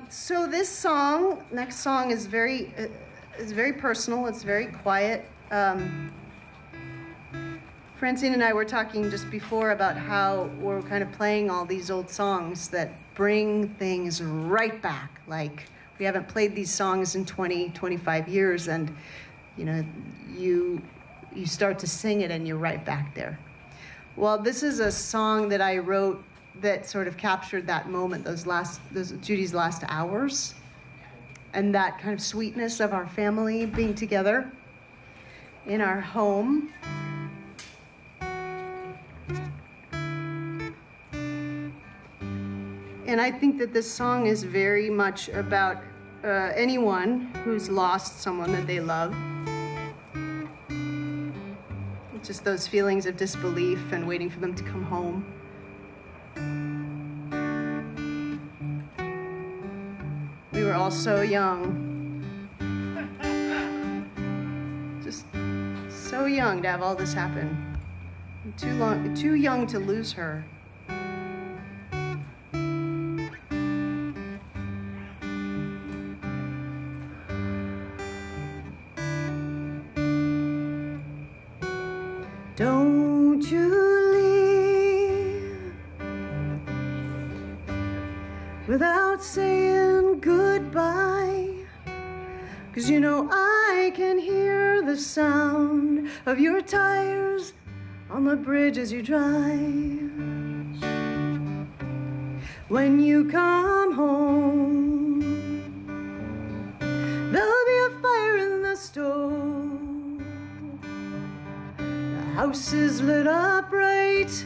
H: So this song, next song, is very personal. It's very quiet. Francine and I were talking just before about how we're kind of playing all these old songs that bring things right back. Like, we haven't played these songs in 20, 25 years, and you know, you start to sing it and you're right back there. Well, this is a song that I wrote that sort of captured that moment, those Judi's last hours, and that kind of sweetness of our family being together in our home. And I think that this song is very much about anyone who's lost someone that they love. Just those feelings of disbelief and waiting for them to come home. We were all so young. Just so young to have all this happen. Too young to lose her. Don't you leave without saying goodbye, 'cause you know I can hear the sound of your tires on the bridge as you drive. When you come home, there'll be a fire in the stove. House is lit up bright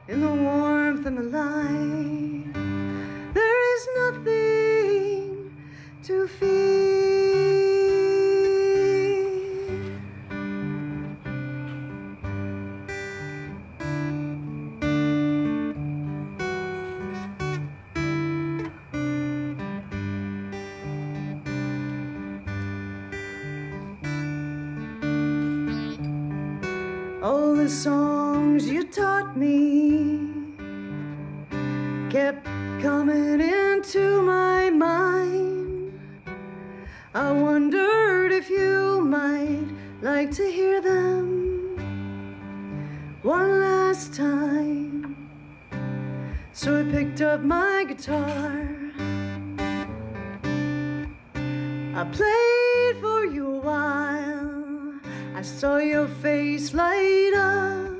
H: in the warmth and the light. There is nothing to fear. All the songs you taught me kept coming into my mind. I wondered if you might like to hear them one last time. So I picked up my guitar. I played for you a while. I saw your face light up.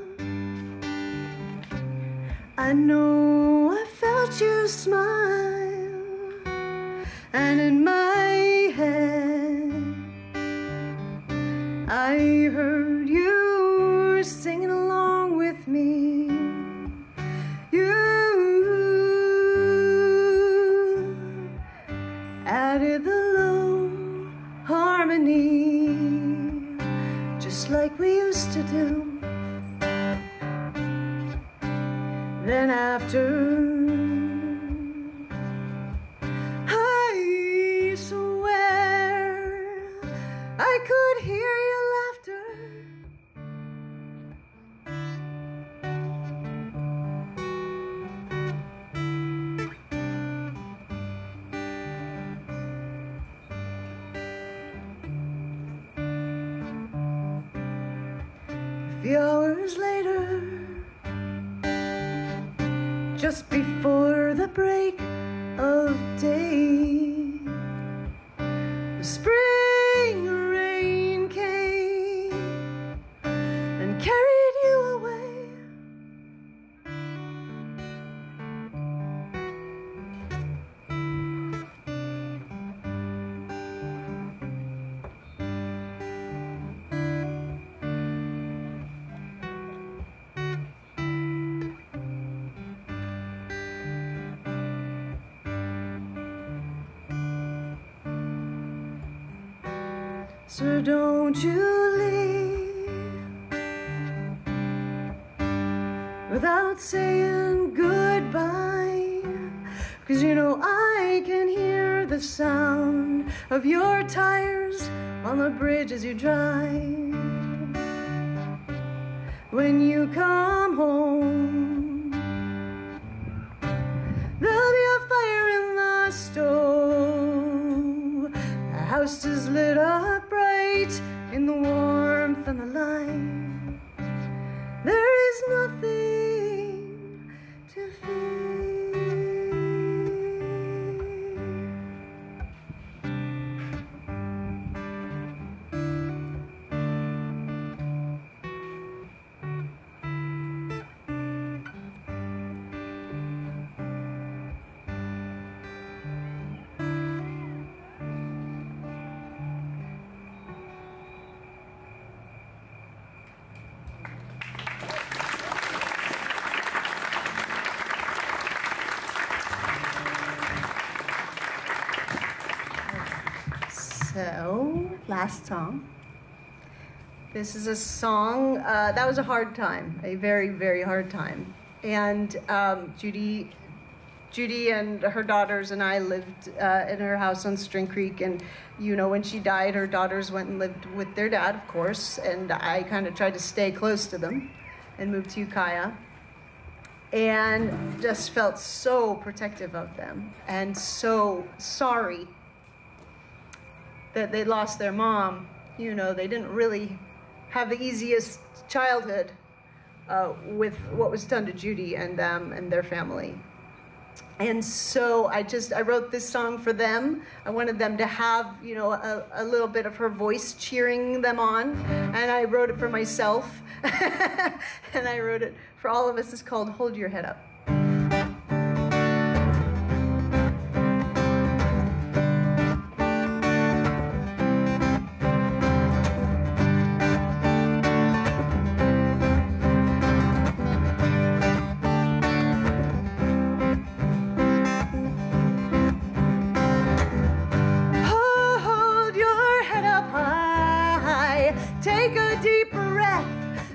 H: I know I felt you smile. And in my head, I heard you singing along with me. You added the low harmony, just like we used to do. Then after, I swear I could hear your laughter. A few hours later, just before the break of day, the spring rain came and carried you away. so don't you leave without saying goodbye, 'cause you know I can hear the sound of your tires on the bridge as you drive. When you come home, there'll be a fire in the stove. The house is lit up bright in the warmth and the light. There is nothing to fear. So, last song. This is a song that was a hard time, a very, very hard time. And Judi and her daughters and I lived in her house on String Creek. And, you know, when she died, her daughters went and lived with their dad, of course. And I kind of tried to stay close to them and moved to Ukiah. And just felt so protective of them and so sorry that they lost their mom. You know, they didn't really have the easiest childhood with what was done to Judi and them and their family. And so I wrote this song for them. I wanted them to have, you know, a little bit of her voice cheering them on. And I wrote it for myself. And I wrote it for all of us. It's called Hold Your Head Up. Take a deep breath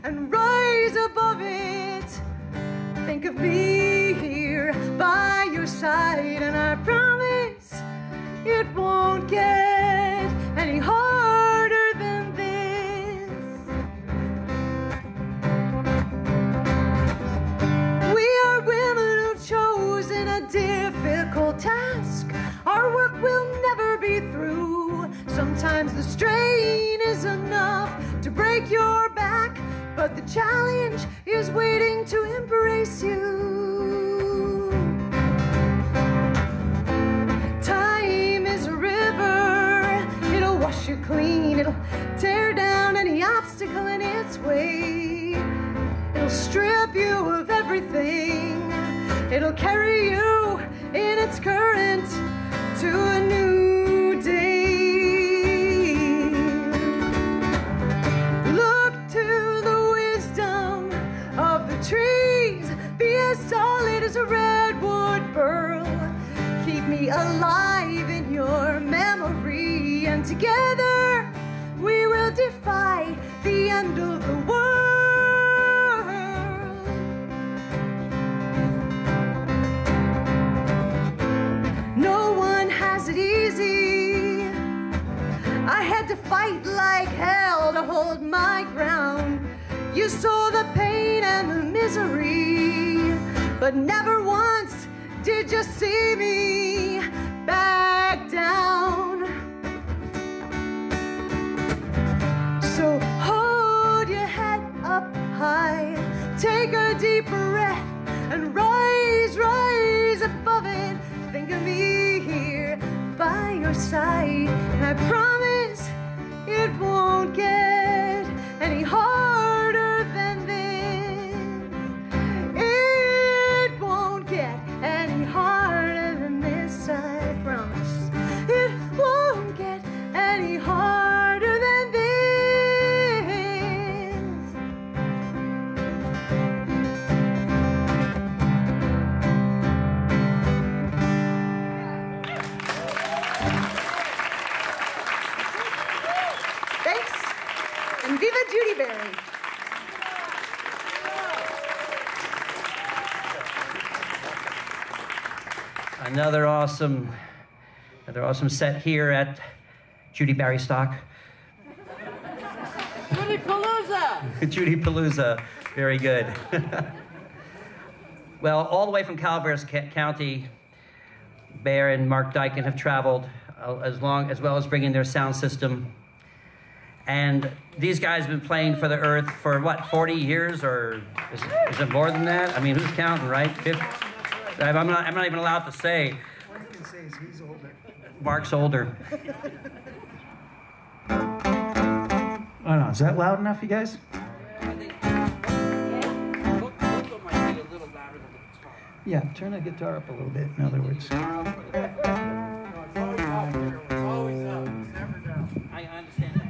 H: and rise above it. Think of me here by your side, and I promise it won't get any harder than this. We are women who've chosen a difficult task. Our work will never be through. Sometimes the strain is enough to break your back, but the challenge is waiting to embrace you. Time is a river, it'll wash you clean, it'll tear down any obstacle in its way. It'll strip you of everything, it'll carry you in its current to a new day. Trees, be as solid as a redwood burl. Keep me alive in your memory, and together we will defy the end of the world. No one has it easy. I had to fight like hell to hold my ground. You saw the pain and the misery, but never once did you see me back down. So hold your head up high, take a deep breath, and rise, rise above it. Think of me here by your side, and I promise it won't get any harder than this. It won't get any harder than this, I promise. It won't get any harder than this. Judi Bari.
A: Another awesome set here at Judi Bari Stock.
C: Judi Palooza!
A: Judi Palooza, very good. Well, all the way from Calaveras County, Bear and Mark Dyken have traveled as well as bringing their sound system. And these guys have been playing for the Earth for what, 40 years, or is it more than that? I mean, who's counting, right? 50? I'm not even allowed to say.
E: All you can say is he's older.
A: Mark's older.
I: I don't know, is that loud enough, you guys? Yeah, turn the guitar up a little bit, in other words.
A: It's always up. It's never down. I understand that.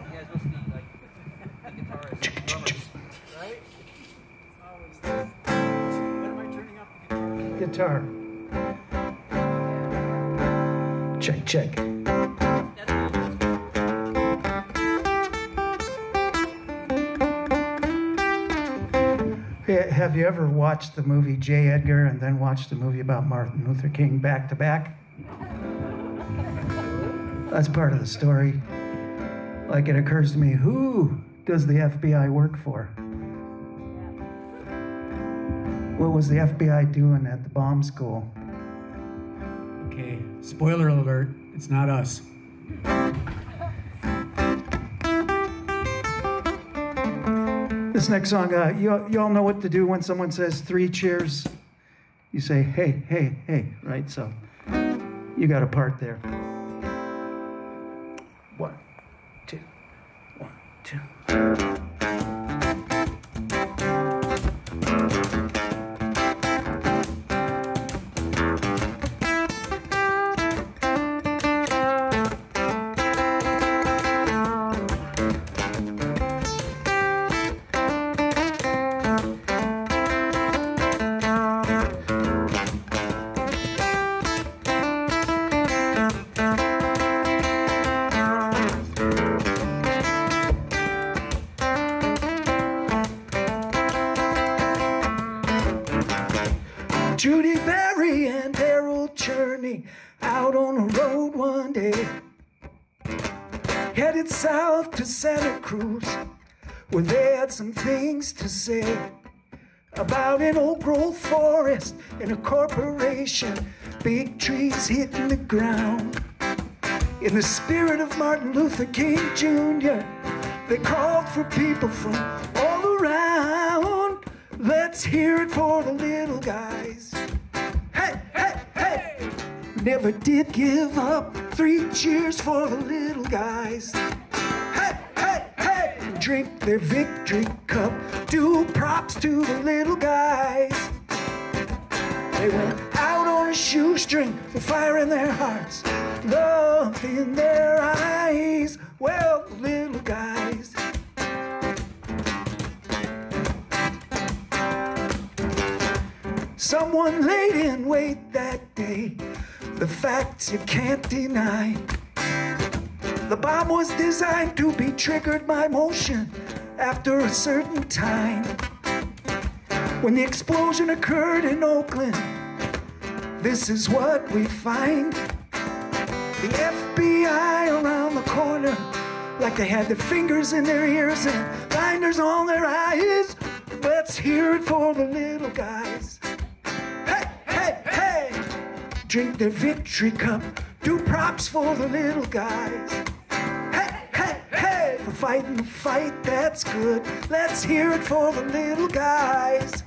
A: You guys must be like the guitarist. Right?
E: Always does. What am I turning up?
I: Guitar. Check, check. Have you ever watched the movie J. Edgar and then watched the movie about Martin Luther King back to back? That's part of the story. Like, it occurs to me, who does the FBI work for? What was the FBI doing at the bomb school?
E: Okay, spoiler alert, it's not us.
I: This next song, you all know what to do when someone says 3 cheers. You say, hey, hey, hey, right? So you got a part there. 1, 2, 1, 2. Judi Bari and Darryl Cherney out on a road one day, headed south to Santa Cruz, where they had some things to say about an old growth forest and a corporation, big trees hitting the ground. In the spirit of Martin Luther King Jr., they called for people from all around. Let's hear it for the little guys. Hey, hey, hey! Never did give up. 3 cheers for the little guys. Hey, hey, hey! Drink their victory cup. Do props to the little guys. They went out on a shoestring with fire in their hearts, love in their eyes. Well, the little guys. Someone laid in wait that day, the facts you can't deny. The bomb was designed to be triggered by motion after a certain time. When the explosion occurred in Oakland, this is what we find. The FBI around the corner, like they had their fingers in their ears and blinders on their eyes. Let's hear it for the little guys. Drink their victory cup, do props for the little guys. Hey, hey, hey, for fighting the fight that's good. Let's hear it for the little guys.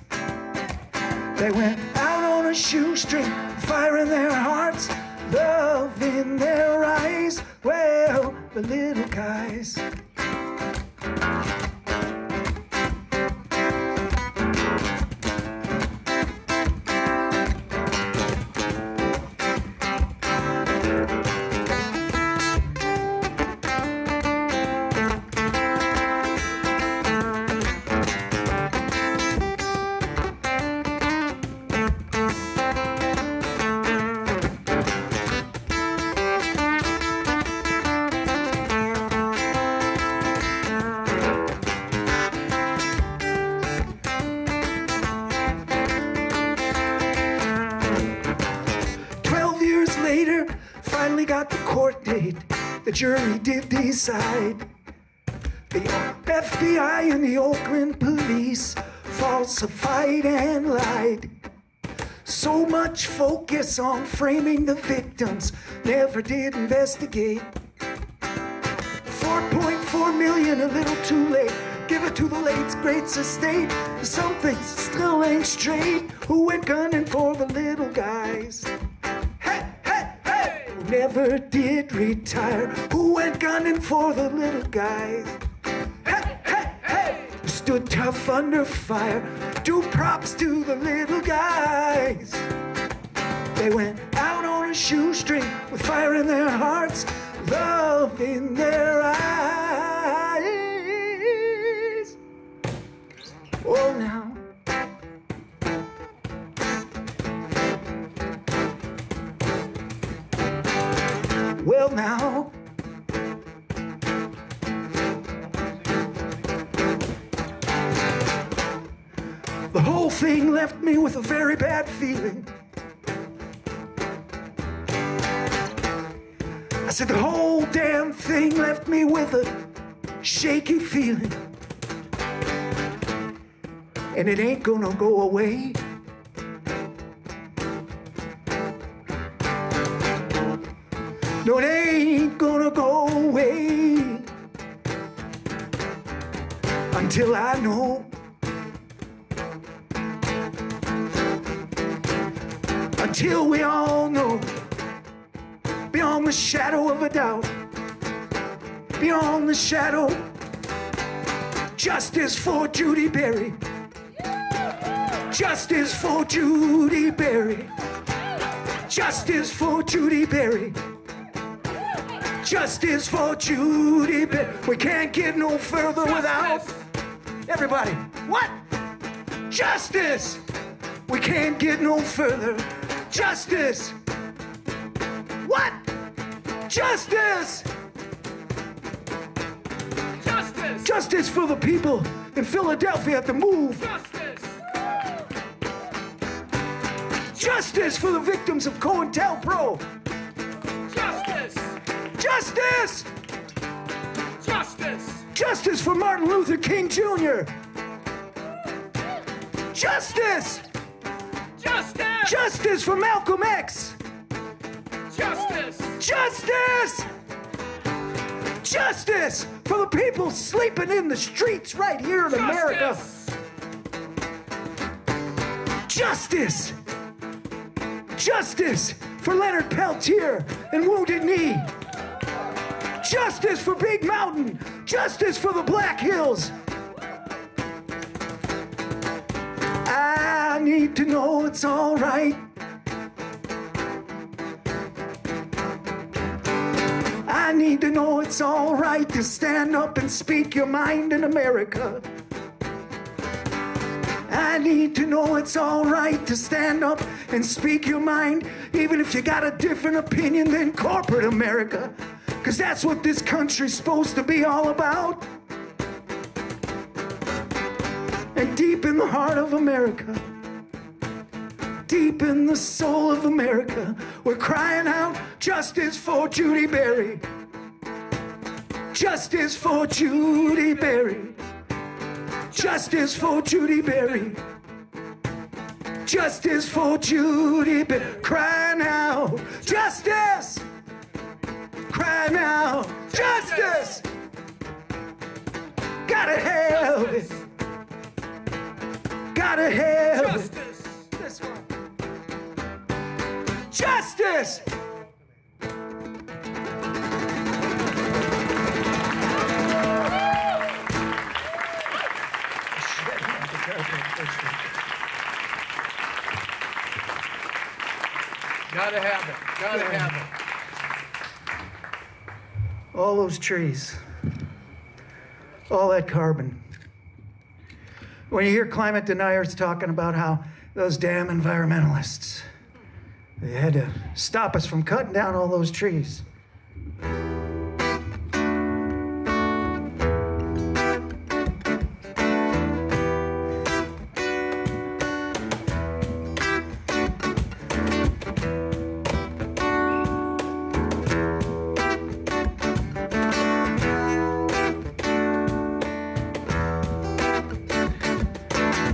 I: They went out on a shoestring, fire in their hearts, love in their eyes. Well, the little guys. got the court date. The jury did decide. The FBI and the Oakland police falsified and lied. So much focus on framing the victims, never did investigate. 4.4 million, a little too late. Give it to the late great estate. Something still ain't straight. Who went gunning for the little guys? Hey, hey, hey! Who never did retire? Who went gunning for the little guys? Hey, hey, hey! Who stood tough under fire? Do props to the little guys. They went out on a shoestring with fire in their hearts, love in their eyes. Oh, now. Well, now. The whole thing left me with a very bad feeling. I said the whole damn thing left me with a shaky feeling. And it ain't gonna go away. No, it ain't gonna go away until I know. Until we all know, beyond the shadow of a doubt, beyond the shadow, justice for Judi Bari. Justice for Judi Bari. Justice for Judi Bari. Justice for Judi Bari. We can't get no further without everybody. What? Justice. We can't get no further. Justice. What? Justice.
J: Justice.
I: Justice for the people in Philadelphia at the move.
J: Justice.
I: Justice for the victims of COINTELPRO.
J: Justice.
I: Justice.
J: Justice.
I: Justice for Martin Luther King Jr. Justice.
J: Justice.
I: Justice for Malcolm X.
J: Justice.
I: Justice. Justice for the people sleeping in the streets right here in America. Justice. Justice for Leonard Peltier and Wounded Knee. Justice for Big Mountain. Justice for the Black Hills. I need to know it's all right. I need to know it's all right to stand up and speak your mind in America. I need to know it's all right to stand up and speak your mind, even if you got a different opinion than corporate America, because that's what this country's supposed to be all about. And deep in the heart of America, deep in the soul of America, we're crying out justice for Judi Bari. Justice for Judi Bari. Justice for Judi Bari. Justice for Judi Bari. Cry now, justice. Cry now, justice. Gotta have it. Gotta have
J: Justice.
I: it. This one. Justice.
J: Gotta have it. Gotta have it.
I: All those trees, all that carbon. When you hear climate deniers talking about how those damn environmentalists, they had to stop us from cutting down all those trees.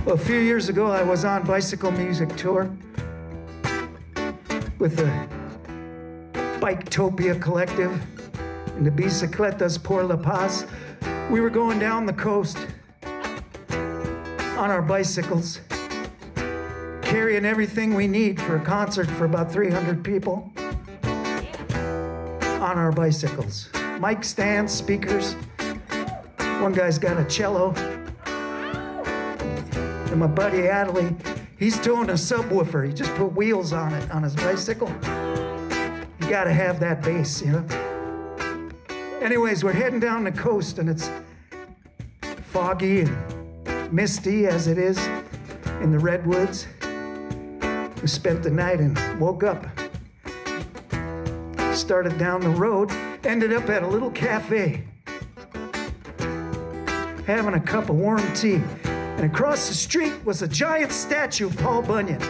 I: Well, a few years ago, I was on bicycle music tour with the Biketopia Collective and the Bicicletas por La Paz. We were going down the coast on our bicycles, carrying everything we need for a concert for about 300 people on our bicycles. Mic stands, speakers. One guy's got a cello. And my buddy Adley, he's towing a subwoofer. He just put wheels on it on his bicycle. You gotta have that bass, you know? Anyways, we're heading down the coast and it's foggy and misty as it is in the Redwoods. We spent the night and woke up. Started down the road, ended up at a little cafe, having a cup of warm tea. And across the street was a giant statue of Paul Bunyan.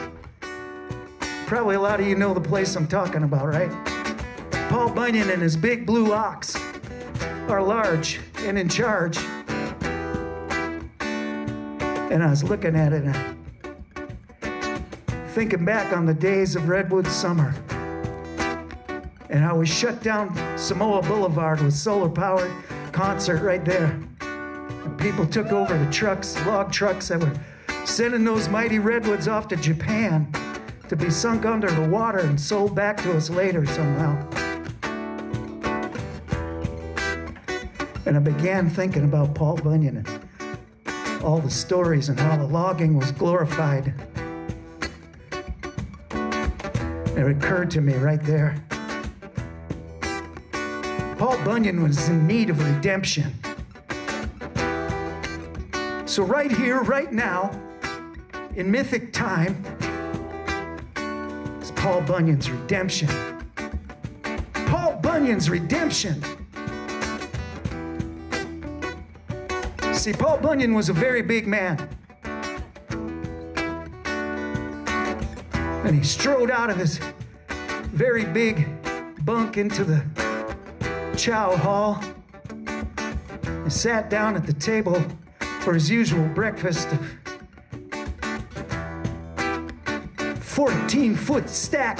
I: Probably a lot of you know the place I'm talking about, right? Paul Bunyan and his big blue ox are large and in charge. And I was looking at it and thinking back on the days of Redwood Summer and how we shut down Samoa Boulevard with solar-powered concert right there. And people took over the trucks, log trucks that were sending those mighty redwoods off to Japan to be sunk under the water and sold back to us later somehow. And I began thinking about Paul Bunyan and all the stories and how the logging was glorified. And it occurred to me right there. Paul Bunyan was in need of redemption. So right here, right now, in mythic time, is Paul Bunyan's redemption. Paul Bunyan's redemption. See, Paul Bunyan was a very big man. And he strode out of his very big bunk into the chow hall and sat down at the table for his usual breakfast of 14-foot stack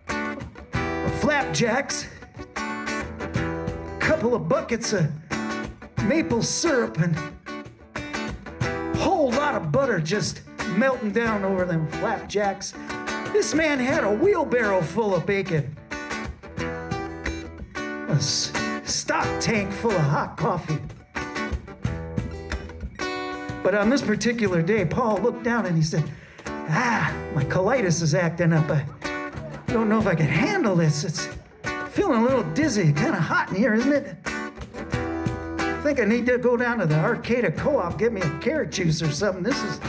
I: of flapjacks, a couple of buckets of maple syrup, and a whole lot of butter just melting down over them flapjacks. This man had a wheelbarrow full of bacon, a stock tank full of hot coffee. But on this particular day, Paul looked down and he said, my colitis is acting up. I don't know if I can handle this. It's feeling a little dizzy, kind of hot in here, isn't it? I think I need to go down to the Arcata Co-op, get me a carrot juice or something. This is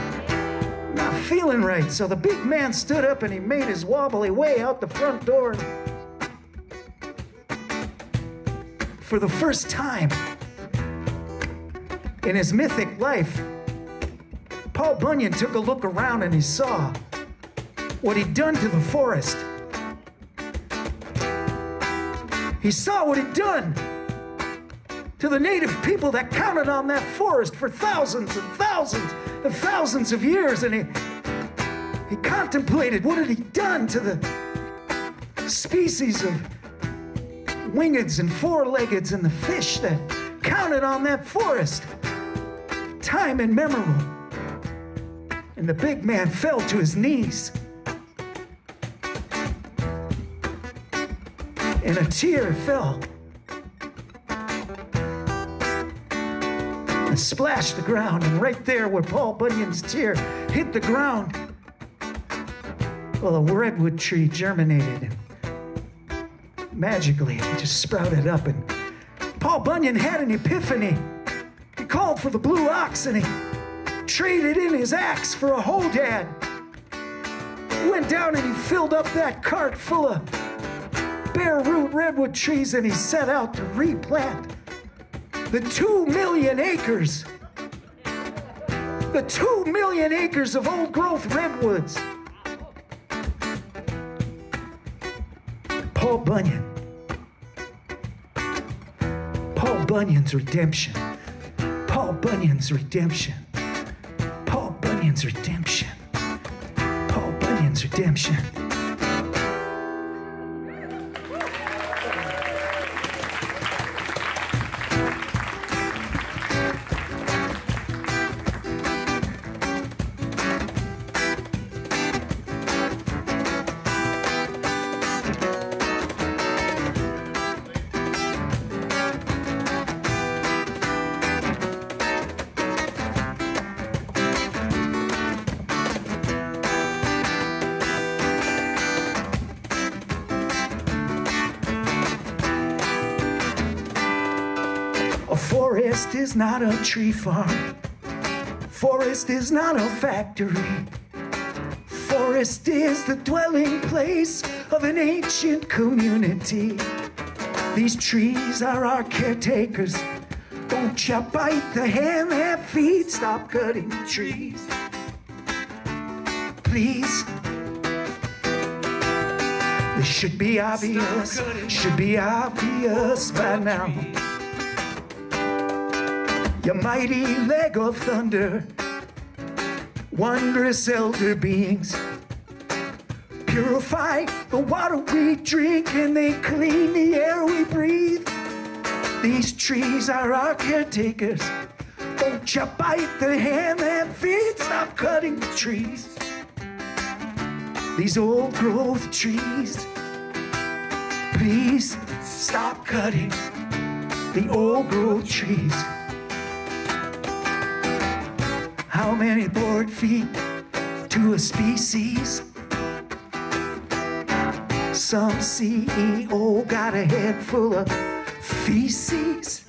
I: not feeling right. So the big man stood up and he made his wobbly way out the front door. For the first time in his mythic life, Paul Bunyan took a look around and he saw what he'd done to the forest. He saw what he'd done to the native people that counted on that forest for thousands and thousands and thousands of years. And he contemplated what had he done to the species of wingeds and four-leggeds and the fish that counted on that forest. Time immemorable. And the big man fell to his knees. And a tear fell and splashed the ground. And right there where Paul Bunyan's tear hit the ground, well, a redwood tree germinated. And magically, it just sprouted up. And Paul Bunyan had an epiphany. He called for the blue ox and he traded in his axe for a hoe dad. He went down and he filled up that cart full of bare root redwood trees and he set out to replant the 2 million acres. The 2 million acres of old growth redwoods. Paul Bunyan. Paul Bunyan's redemption. Paul Bunyan's redemption. Paul Bunyan's redemption. Paul Bunyan's redemption. Forest is not a tree farm. Forest is not a factory. Forest is the dwelling place of an ancient community. These trees are our caretakers. Don't you bite the hand that feeds. Stop cutting trees, please. This should be obvious. Should be obvious by now. You mighty leg of thunder, wondrous elder beings, purify the water we drink and they clean the air we breathe. These trees are our caretakers. Don't you bite the hand that feeds. Stop cutting the trees. These old growth trees, please stop cutting the old growth trees. How many board feet to a species? Some CEO got a head full of feces.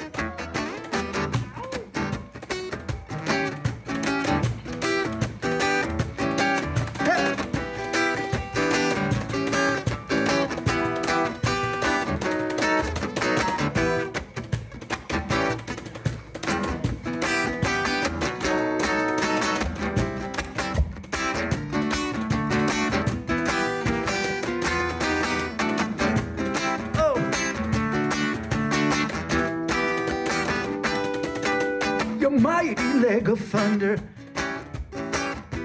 I: Mighty leg of thunder,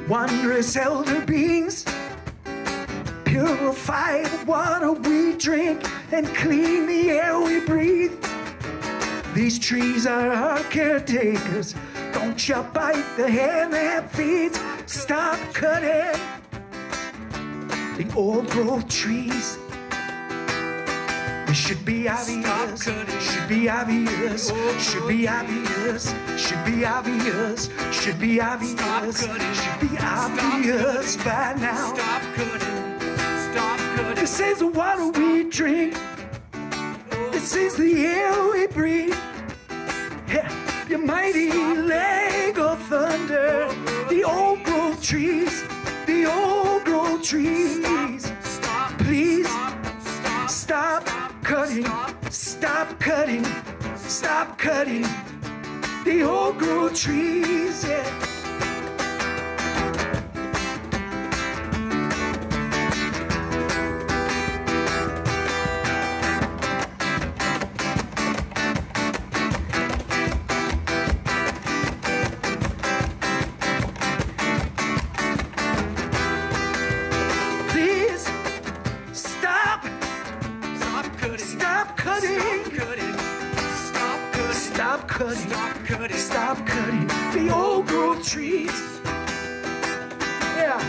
I: wondrous elder beings, purify the water we drink and clean the air we breathe. These trees are our caretakers. Don't you bite the hand that feeds. Stop cutting the old growth trees. It should be obvious, should be obvious, should be obvious, should be obvious, should be obvious, should be obvious by now.
J: Stop cutting.
I: This is the water we drink. This is the air we breathe. Yeah, your mighty leg of thunder. The old growth trees, the old growth trees. Please stop cutting, stop cutting, stop cutting the old growth trees, yeah. Please stop cutting. Stop cutting. Stop cutting the old growth trees. Yeah.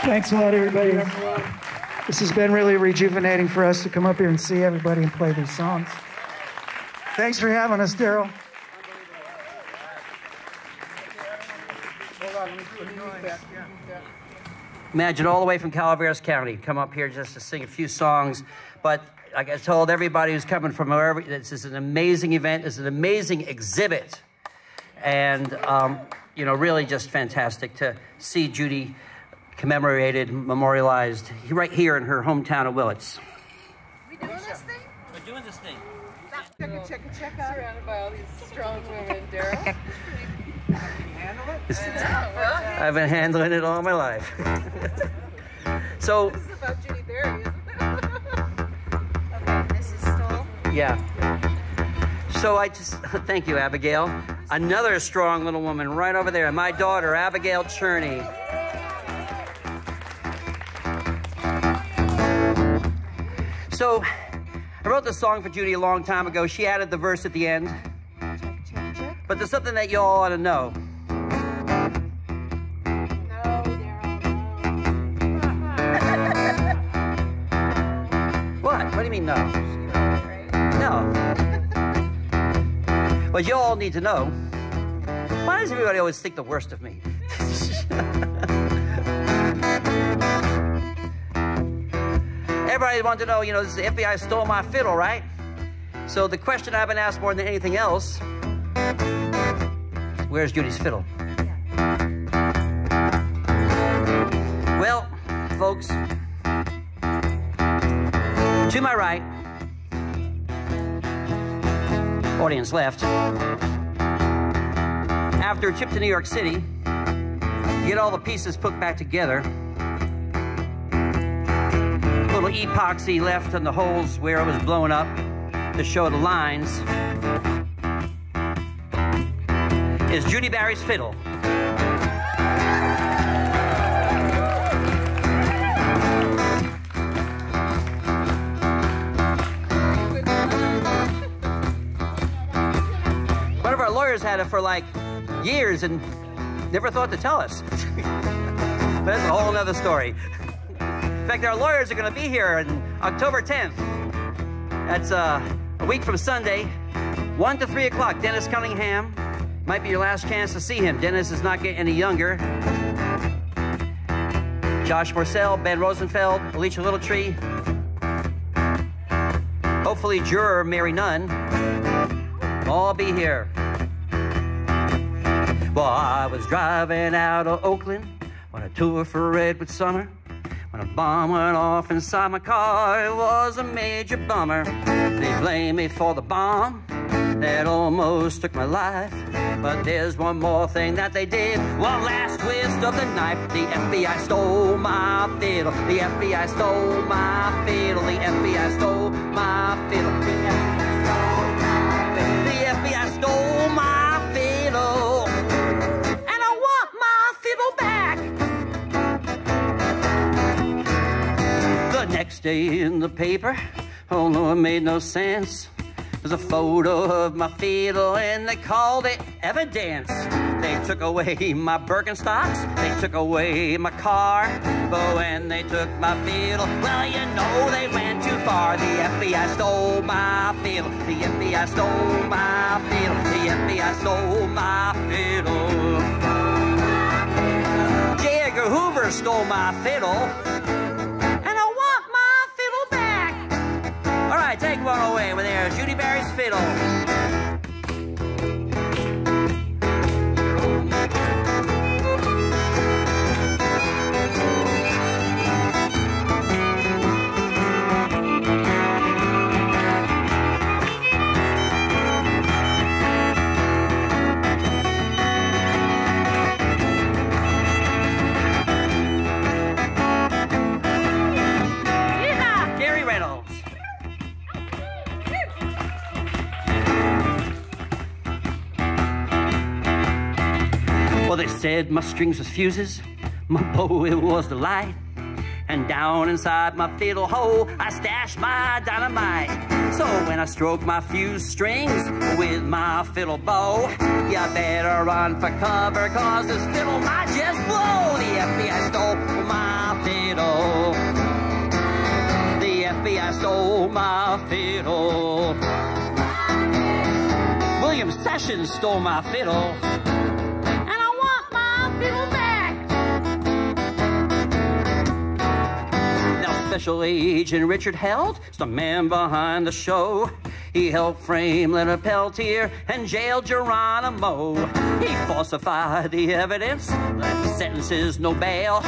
I: Thanks a lot, everybody. This has been really rejuvenating for us to come up here and see everybody and play these songs. Thanks for having us, Darryl.
A: Imagine all the way from Calaveras County, come up here just to sing a few songs. But like I told everybody who's coming from wherever, this is an amazing event. It's an amazing exhibit. And, you know, really just fantastic to see Judi commemorated, memorialized right here in her hometown of Willits.
C: We doing this thing?
A: We're doing this thing.
B: Check out. Surrounded by all these strong women, Darryl.
A: I've been handling it all my life. So.
B: This is about Judi Bari, isn't it? Okay, this is Stoll.
A: Yeah. So I just, thank you, Abigail. Another strong little woman right over there. My daughter, Abigail Cherney. So I wrote this song for Judi a long time ago. She added the verse at the end. But there's something that you all ought to know. What? What do you mean no? No. But you all need to know. Why does everybody always think the worst of me? Everybody wants to know, you know, this is the FBI stole my fiddle, right? So the question I've been asked more than anything else, where's Judi's fiddle? Well, folks, to my right, audience left, after a trip to New York City, to get all the pieces put back together, little epoxy left in the holes where it was blown up to show the lines, is Judi Bari's fiddle. One of our lawyers had it for like years and never thought to tell us. But that's a whole other story. In fact, our lawyers are going to be here on October 10th. That's a week from Sunday, 1 to 3 o'clock. Dennis Cunningham. Might be your last chance to see him. Dennis is not getting any younger. Josh Morcell, Ben Rosenfeld, Alicia Little Tree. Hopefully, juror Mary Nunn. All be here. Well, I was driving out of Oakland on a tour for Redwood Summer. When a bomb went off inside my car, it was a major bummer. They blame me for the bomb that almost took my life. But there's one more thing that they did. One last twist of the knife. The FBI stole my fiddle. The FBI stole my fiddle. The FBI stole my fiddle. The FBI stole my fiddle. And I want my fiddle back. The next day in the paper, oh no, it made no sense. There's a photo of my fiddle and they called it evidence. They took away my Birkenstocks, they took away my car. But when they took my fiddle, well, you know they went too far. The FBI stole my fiddle. The FBI stole my fiddle. The FBI stole my fiddle. J. Edgar Hoover stole my fiddle. All right, take one away with there. Judi Bari's fiddle. Well, they said my strings was fuses, my bow, it was the light. And down inside my fiddle hole, I stashed my dynamite. So when I stroke my fuse strings with my fiddle bow, you better run for cover, cause this fiddle might just blow. The FBI stole my fiddle. The FBI stole my fiddle. William Sessions stole my fiddle. Special Agent Richard Held is the man behind the show. He helped frame Leonard Peltier and jailed Geronimo. He falsified the evidence, left sentences no bail.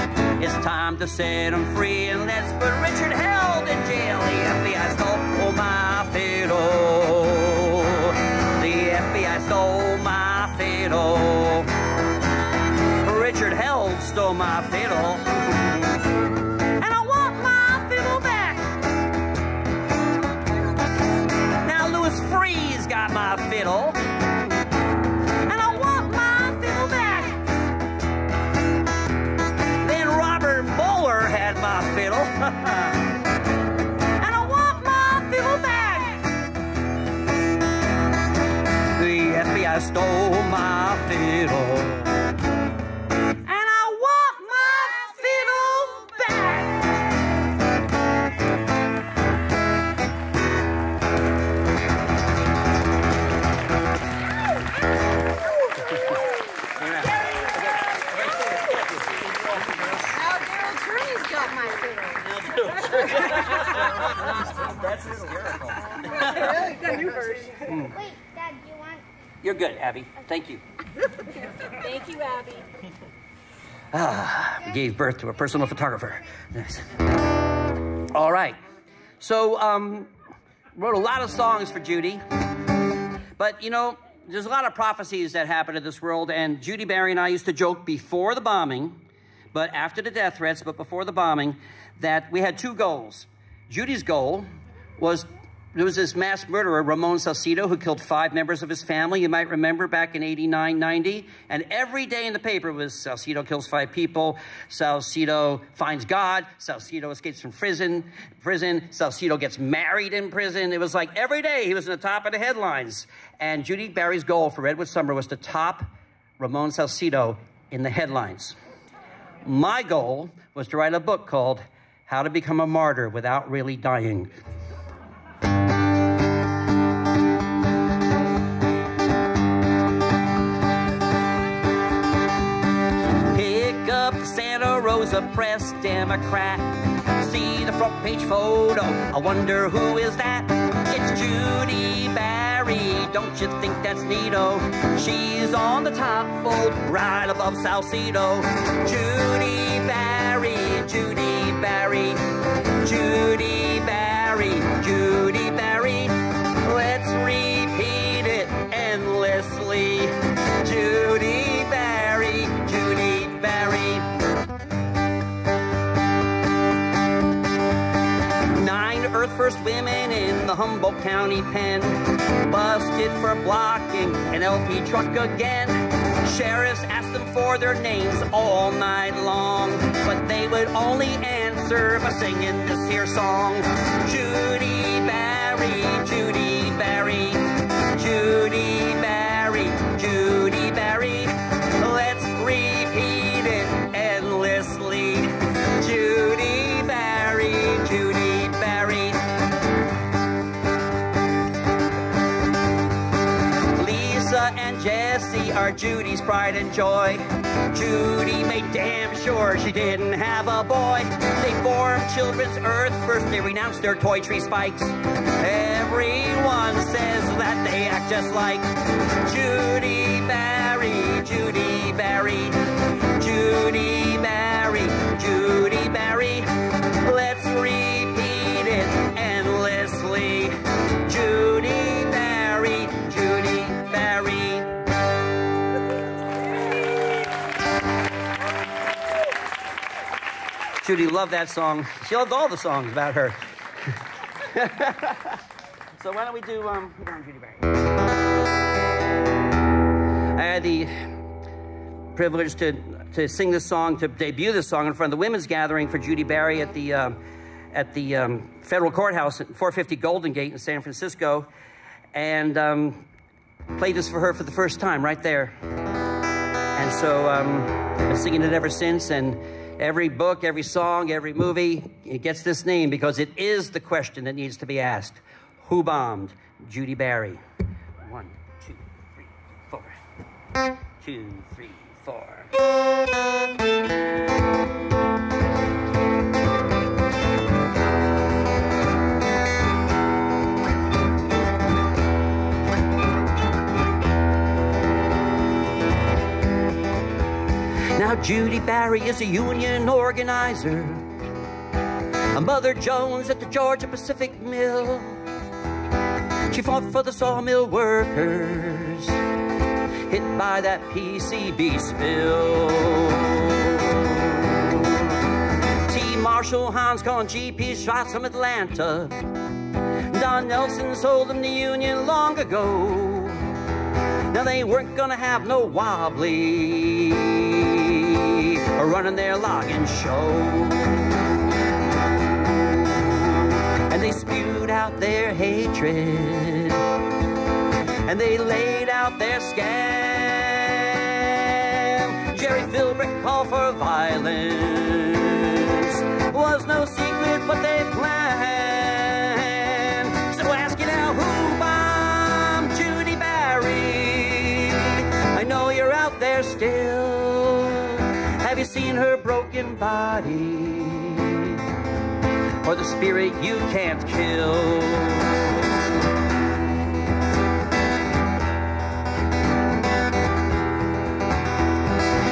A: It's time to set him free and let's put Richard Held in jail. The FBI stole my fiddle. The FBI stole my fiddle. my fiddle. And I want my fiddle back. Now Louis Freeh's got my fiddle. And I want my fiddle back. Then Robert Mueller had my fiddle. And I want my fiddle back. The FBI stole my fiddle. And I want my fiddle back.
C: Now Darryl Cherney's got my fiddle.
A: That's hysterical.
C: You first.
K: Wait, Dad, do you want...
A: You're good, Abby. Thank you.
C: Thank you, Abby.
A: Gave birth to a personal photographer. Nice. All right. So, wrote a lot of songs for Judi. But, you know, there's a lot of prophecies that happen in this world, and Judi Bari and I used to joke before the bombing, but after the death threats, but before the bombing, that we had two goals. Judy's goal was, there was this mass murderer, Ramon Salcido, who killed 5 members of his family, you might remember, back in 89, 90. And every day in the paper was Salcido kills 5 people, Salcido finds God, Salcido escapes from prison, Salcido gets married in prison. It was like every day he was in the top of the headlines. And Judi Bari's goal for Redwood Summer was to top Ramon Salcido in the headlines. My goal was to write a book called How to Become a Martyr Without Really Dying. Pick up the Santa Rosa Press Democrat. See the front page photo. I wonder who is that? It's Judi Bari. Don't you think that's neato? She's on the top fold, right above Salcido. Judi Bari, Judi Bari, Judi Bari, Judi Bari. Let's repeat it endlessly. Judi Bari, Judi Bari. 9 Earth First women in the Humboldt County pen, busted for blocking an LP truck again. Sheriffs asked them for their names all night long, but they would only answer by singing this here song. Judi Bari, Judi Bari, Judi Bari, Judi Bari. Let's repeat it endlessly. Judi Bari, Judi Bari. Lisa and Jesse are Judy's pride and joy. Judy made damn sure she didn't have a boy. They formed Children's Earth First. They renounced their toy tree spikes. Everyone says that they act just like Judi Bari, Judi Bari, Judi Bari, Judi Bari. Let's repeat it endlessly. Judi Bari, Judi Bari. Judi loved that song. She loved all the songs about her. So why don't we do Judi Bari. I had the privilege to sing this song, to debut this song in front of the women's gathering for Judi Bari at the federal courthouse at 450 Golden Gate in San Francisco, and played this for her for the first time right there. And so I've been singing it ever since, and every book, every song, every movie, it gets this name because it is the question that needs to be asked. Who bombed Judi Bari? 1, 2, 3, 4. 2, 3, 4. Now Judi Bari is a union organizer, a Mother Jones at the Georgia Pacific Mill. She fought for the sawmill workers hit by that PCB spill. Marshall Hans calling GP shots from Atlanta. Don Nelson sold them the Union long ago. Now they weren't gonna have no wobbly or running their logging show. And they spewed out their hatred, and they laid out their scam. Jerry Philbrick called for violence. Was no secret what they planned. So ask you now, who bombed Judi Bari? I know you're out there still. Have you seen her broken body? Or the spirit you can't kill?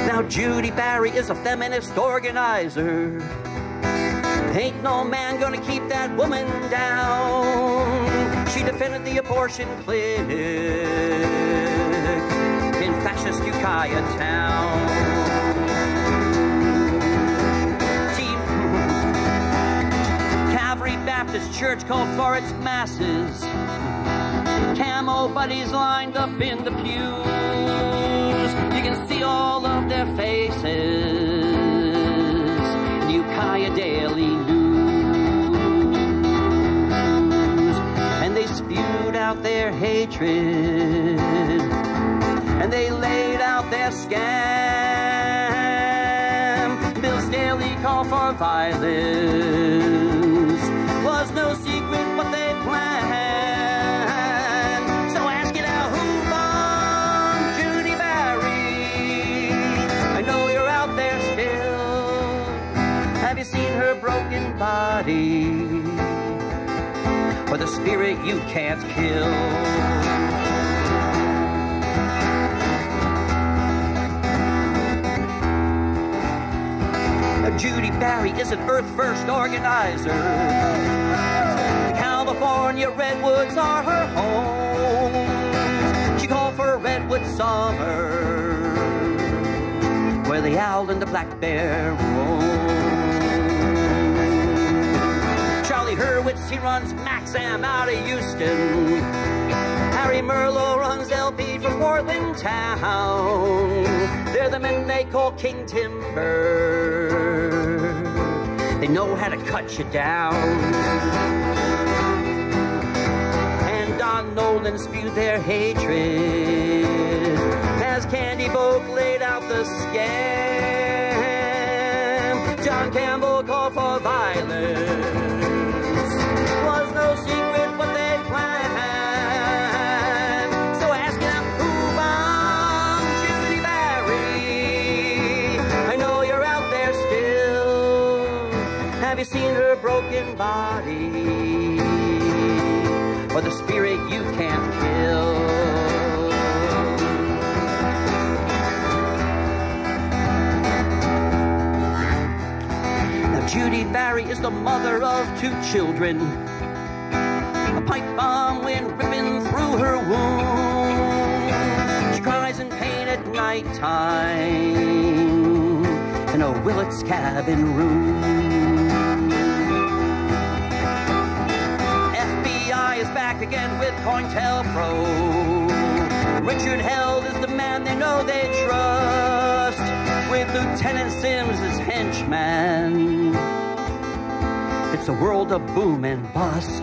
A: Now Judi Bari is a feminist organizer. Ain't no man gonna keep that woman down. She defended the abortion clinic in fascist Ukiah town. Calvary Baptist Church called for its masses. Camo buddies lined up in the pews. You can see all of their faces. Ukiah Daily News. And they spewed out their hatred, and they laid out their scam. Bill's daily call for violence was no secret what they planned. So ask it out, who bombed Judi Bari? I know you're out there still. Have you seen her broken body? Or the spirit you can't kill? Judi Bari is an Earth First organizer. California redwoods are her home. She called for Redwood Summer, where the owl and the black bear roam. Charlie Hurwitz, he runs Maxam out of Houston. Harry Merlot runs LP from Portland town. They're the men they call King Timber. They know how to cut you down. And Don Nolan spewed their hatred as Candy Bogue laid out the scam. John Campbell called for violence. Was no secret what they planned. So ask him, who bombed Judi Bari? I know you're out there still. Have you seen her broken body? Or the spirit you can't kill? Now Judi Bari is the mother of 2 children. A pipe bomb went ripping through her womb. She cries in pain at nighttime in a Willits cabin room. FBI is back again with COINTELPRO. Richard Held is the man they know they trust, with Lieutenant Sims as henchman. It's a world of boom and bust.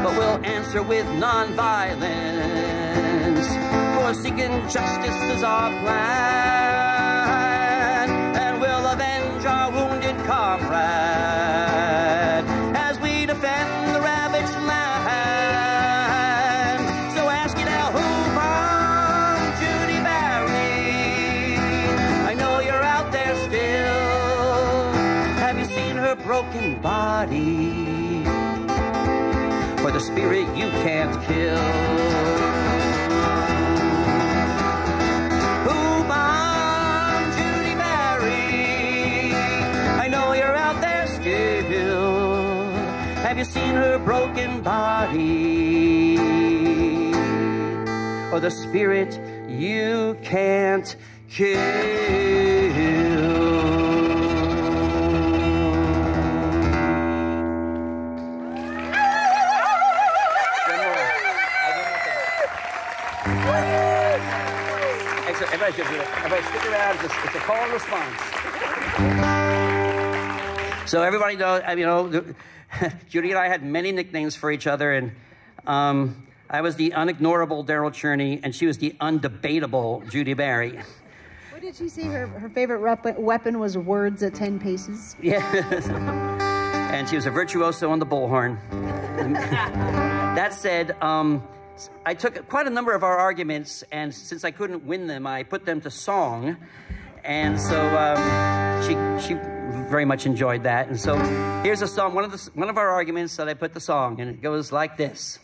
A: But we'll answer with non-violence, for seeking justice is our plan. And we'll avenge our wounded comrade as we defend the ravaged land. So ask you now, who bombed Judi Bari? I know you're out there still. Have you seen her broken body? For the spirit you can't kill? Who bombed Judi Bari? I know you're out there still. Have you seen her broken body? Or the spirit you can't Everybody should do it. Everybody stick around. It's a call and response. So everybody knows, Judi and I had many nicknames for each other, and I was the unignorable Darryl Cherney, and she was the undebatable Judi Bari.
L: What did she say? Her favorite weapon was words at 10 paces?
A: Yeah. And she was a virtuoso on the bullhorn. That said, I took quite a number of our arguments, and since I couldn't win them, I put them to song. And so she very much enjoyed that. And so here's a song, one of our arguments that I put to song, and it goes like this.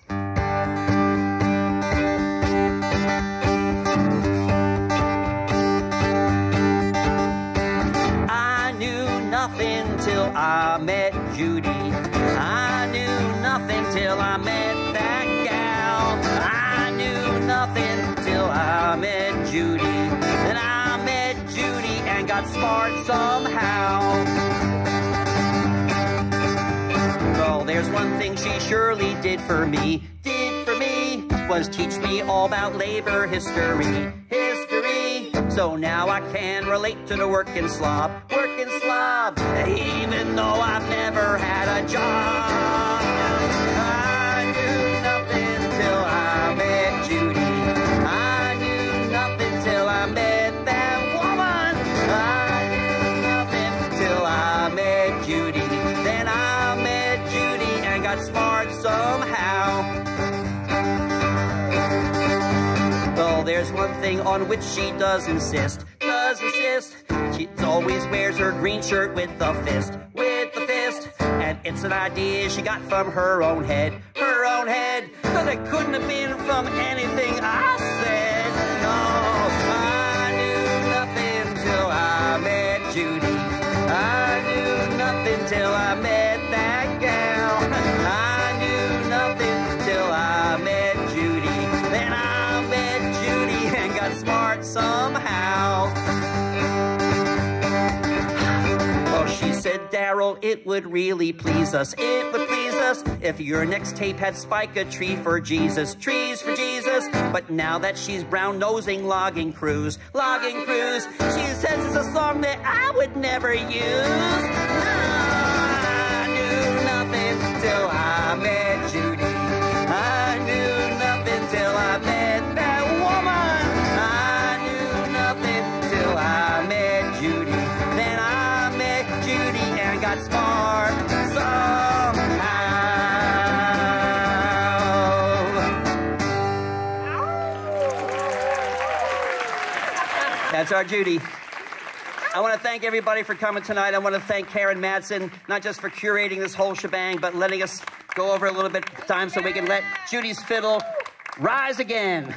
A: I knew nothing till I met Judi. I knew nothing till I met that gal. I knew nothing till I met Judi. Then I met Judi and got smart somehow. Well, there's one thing she surely did for me. Was teach me all about labor history. So now I can relate to the working slob, even though I've never had a job. I knew nothing till I met Judi. I knew nothing till I met that woman. I knew nothing till I met Judi. Then I met Judi and got smart somehow. Well, there's one thing on which she does insist. She always wears her green shirt with the fist. And it's an idea she got from her own head. Cause it couldn't have been from anything I said. No, I knew nothing till I met Judi. I knew nothing till I met that gal. I knew nothing till I met Judi. Then I met Judi and got smart somehow. Oh, she said, Darryl, it would really please us. If your next tape had Spike a Tree for Jesus, trees for Jesus. But now that she's brown-nosing logging crews, she says it's a song that I would never use. I knew nothing till I met Judi. I knew nothing till I met that woman. I knew nothing till I met Judi. Then I met Judi and got smart somehow. That's our Judi. I want to thank everybody for coming tonight. I want to thank Karen Madsen, not just for curating this whole shebang, but letting us go over a little bit of time so we can let Judi's fiddle rise again.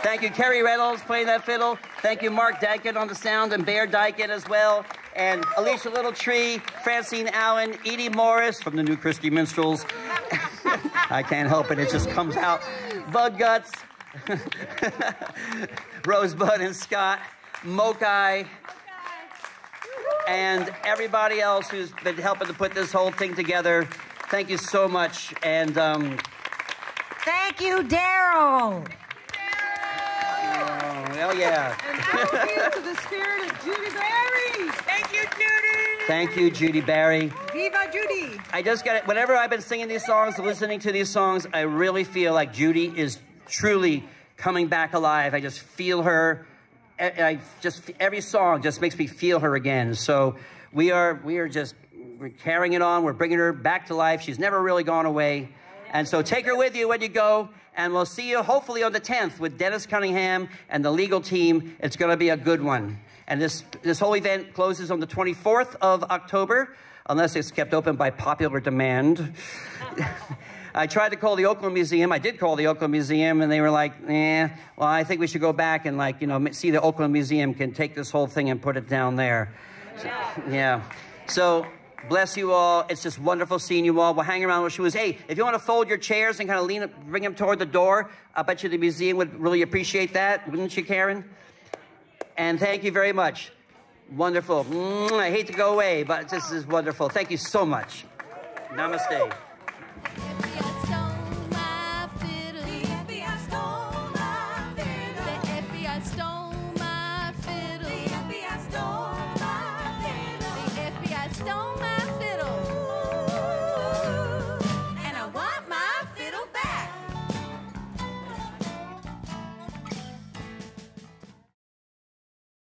A: Thank you, Kerry Reynolds, playing that fiddle. Thank you, Mark Dyken on the sound, and Bear Dyken as well. And Alicia Little Tree, Francine Allen, Edie Morris from the New Christie Minstrels. I can't help it, it just comes out. Bugguts, Rosebud and Scott, Mokai, and everybody else who's been helping to put this whole thing together. Thank you so much. And
M: thank you, Darryl.
A: Hell yeah.
C: And thank you to the spirit of Judi Bari.
F: Thank you, Judi.
A: Thank you, Judi Bari.
F: Viva Judi.
A: I just got it. Whenever I've been singing these songs, listening to these songs, I really feel like Judi is truly coming back alive. I just feel her. Every song just makes me feel her again. So we're carrying it on. We're bringing her back to life. She's never really gone away. And so take her with you when you go. And we'll see you hopefully on the 10th with Dennis Cunningham and the legal team. It's going to be a good one. And this whole event closes on the 24th of October, unless it's kept open by popular demand. I tried to call the Oakland Museum. I did call the Oakland Museum, and they were like, well, I think we should go back and, see the Oakland Museum can take this whole thing and put it down there. Yeah. So bless you all. It's just wonderful seeing you all. We'll hang around with shoes. Hey, if you want to fold your chairs and kind of bring them toward the door, I bet you the museum would really appreciate that. Wouldn't you, Karen? And thank you very much. Wonderful. I hate to go away, but this is wonderful. Thank you so much. Namaste.